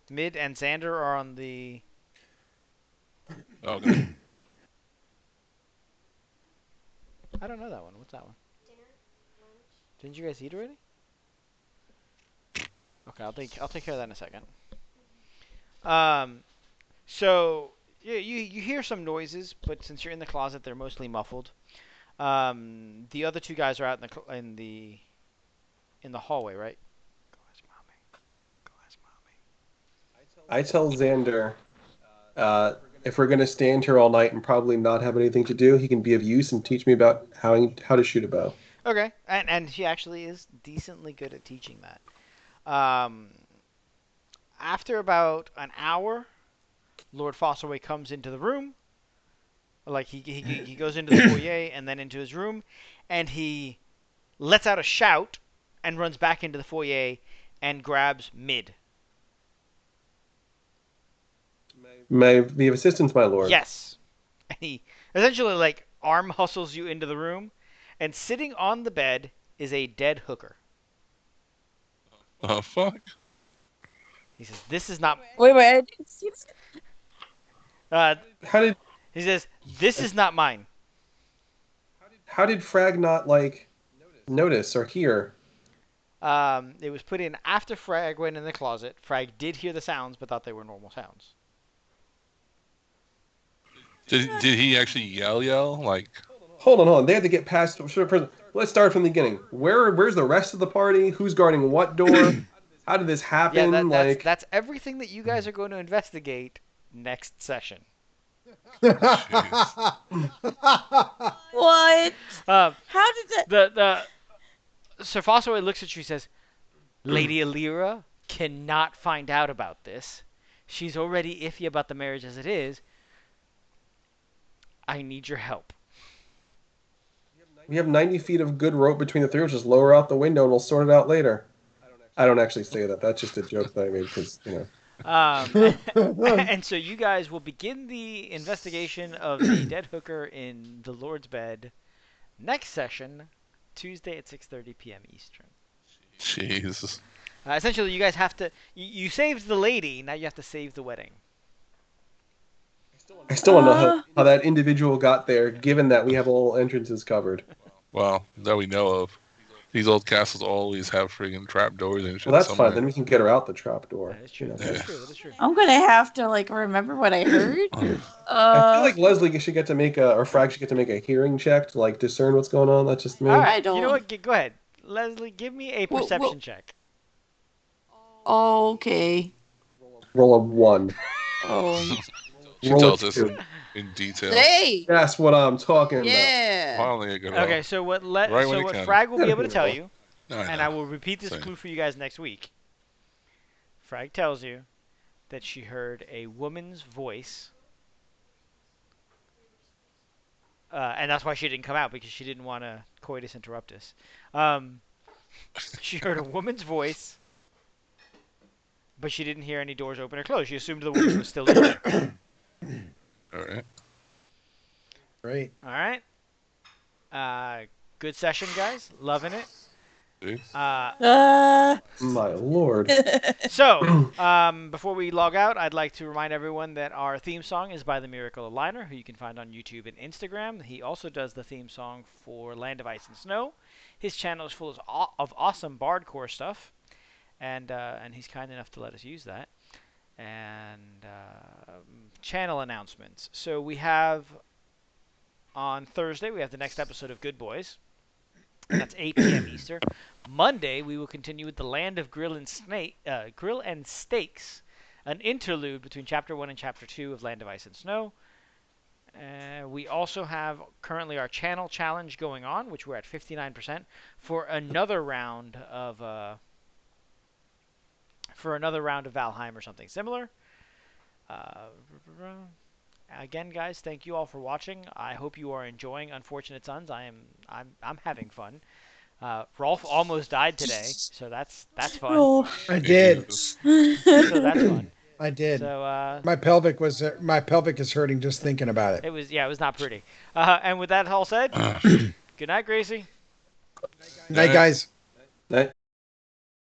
Xander are on the. Okay. I don't know that one. What's that one? Didn't you guys eat already? Okay, I'll take care of that in a second. So you hear some noises, but since you're in the closet, they're mostly muffled. The other two guys are out in the hallway, right? Go ask mommy. Go ask mommy. I tell Xander, if we're gonna stand here all night and probably not have anything to do, he can be of use and teach me about how to shoot a bow. Okay, and he actually is decently good at teaching that. After about an hour, Lord Fossaway comes into the room. Like he goes into the foyer and then into his room, and he lets out a shout and runs back into the foyer and grabs Mid. May be of assistance, my lord. Yes, and he essentially like arm hustles you into the room, and sitting on the bed is a dead hooker. Oh, fuck. He says, "This is not." Wait, I didn't see this. How did He says, "This is not mine." Frag not notice or hear? It was put in after Frag went in the closet. Frag did hear the sounds, but thought they were normal sounds. Did he actually yell? Like, Hold on. They had to get past. Let's start from the beginning. Where's the rest of the party? Who's guarding what door? How did this happen? Yeah, that's everything that you guys are going to investigate next session. jeez. What? How did that? The Sir Fossaway looks at you and says, "Lady Alira cannot find out about this. She's already iffy about the marriage as it is. I need your help." We have 90 feet of good rope between the three. We'll just lower out the window and we'll sort it out later. I don't actually say that. That's just a joke that I made because, And so you guys will begin the investigation of the dead hooker in the Lord's bed next session, Tuesday at 6:30 p.m. Eastern. Jeez. Essentially, you guys have to. You saved the lady. Now you have to save the wedding. I still want to know how that individual got there, given that we have all entrances covered. Well, that we know of. These old castles always have friggin' trapdoors and shit. Well, that's somewhere. fine. Then we can get her out the trapdoor. That is true. You know. That is true. That is true. I'm gonna have to remember what I heard. I feel like Leslie should get to make or Frag should get to make a hearing check to discern what's going on. That's just me. All right. I don't- You know what? Go ahead, Leslie. Give me a perception check. Okay. Roll a 1. Oh. She Roll tells a us 2. in detail. Hey. That's what I'm talking Yeah. Finally, a good Okay. roll. So what? Right when it what counted. Frag will be able to tell you, and I know. will repeat this Same. clue for you guys next week. Frag tells you that she heard a woman's voice And that's why she didn't come out, because she didn't want to coitus interruptus. She heard a woman's voice, but she didn't hear any doors open or close. She assumed the woman was still in there. All right. Great. All right. Good session, guys. Loving it. Dude. My lord. So, before we log out, I'd like to remind everyone that our theme song is by the Miracle Aligner, who you can find on YouTube and Instagram. He also does the theme song for Land of Ice and Snow. His channel is full of awesome bardcore stuff, and he's kind enough to let us use that. And channel announcements. So we have on Thursday, we have the next episode of Good Boys. That's 8 p.m. Eastern. Monday, we will continue with the Land of Grill and Steaks, an interlude between Chapter 1 and Chapter 2 of Land of Ice and Snow. We also have currently our channel challenge going on, which we're at 59% for another round of Valheim or something similar. Again, guys, thank you all for watching. I hope you are enjoying Unfortunate Sons. I'm having fun. Rolf almost died today, so that's fun. Oh. I did. So that's fun. I did. So My pelvic is hurting just thinking about it. it was not pretty. And with that all said, good night, Gracie. Night, guys. Night.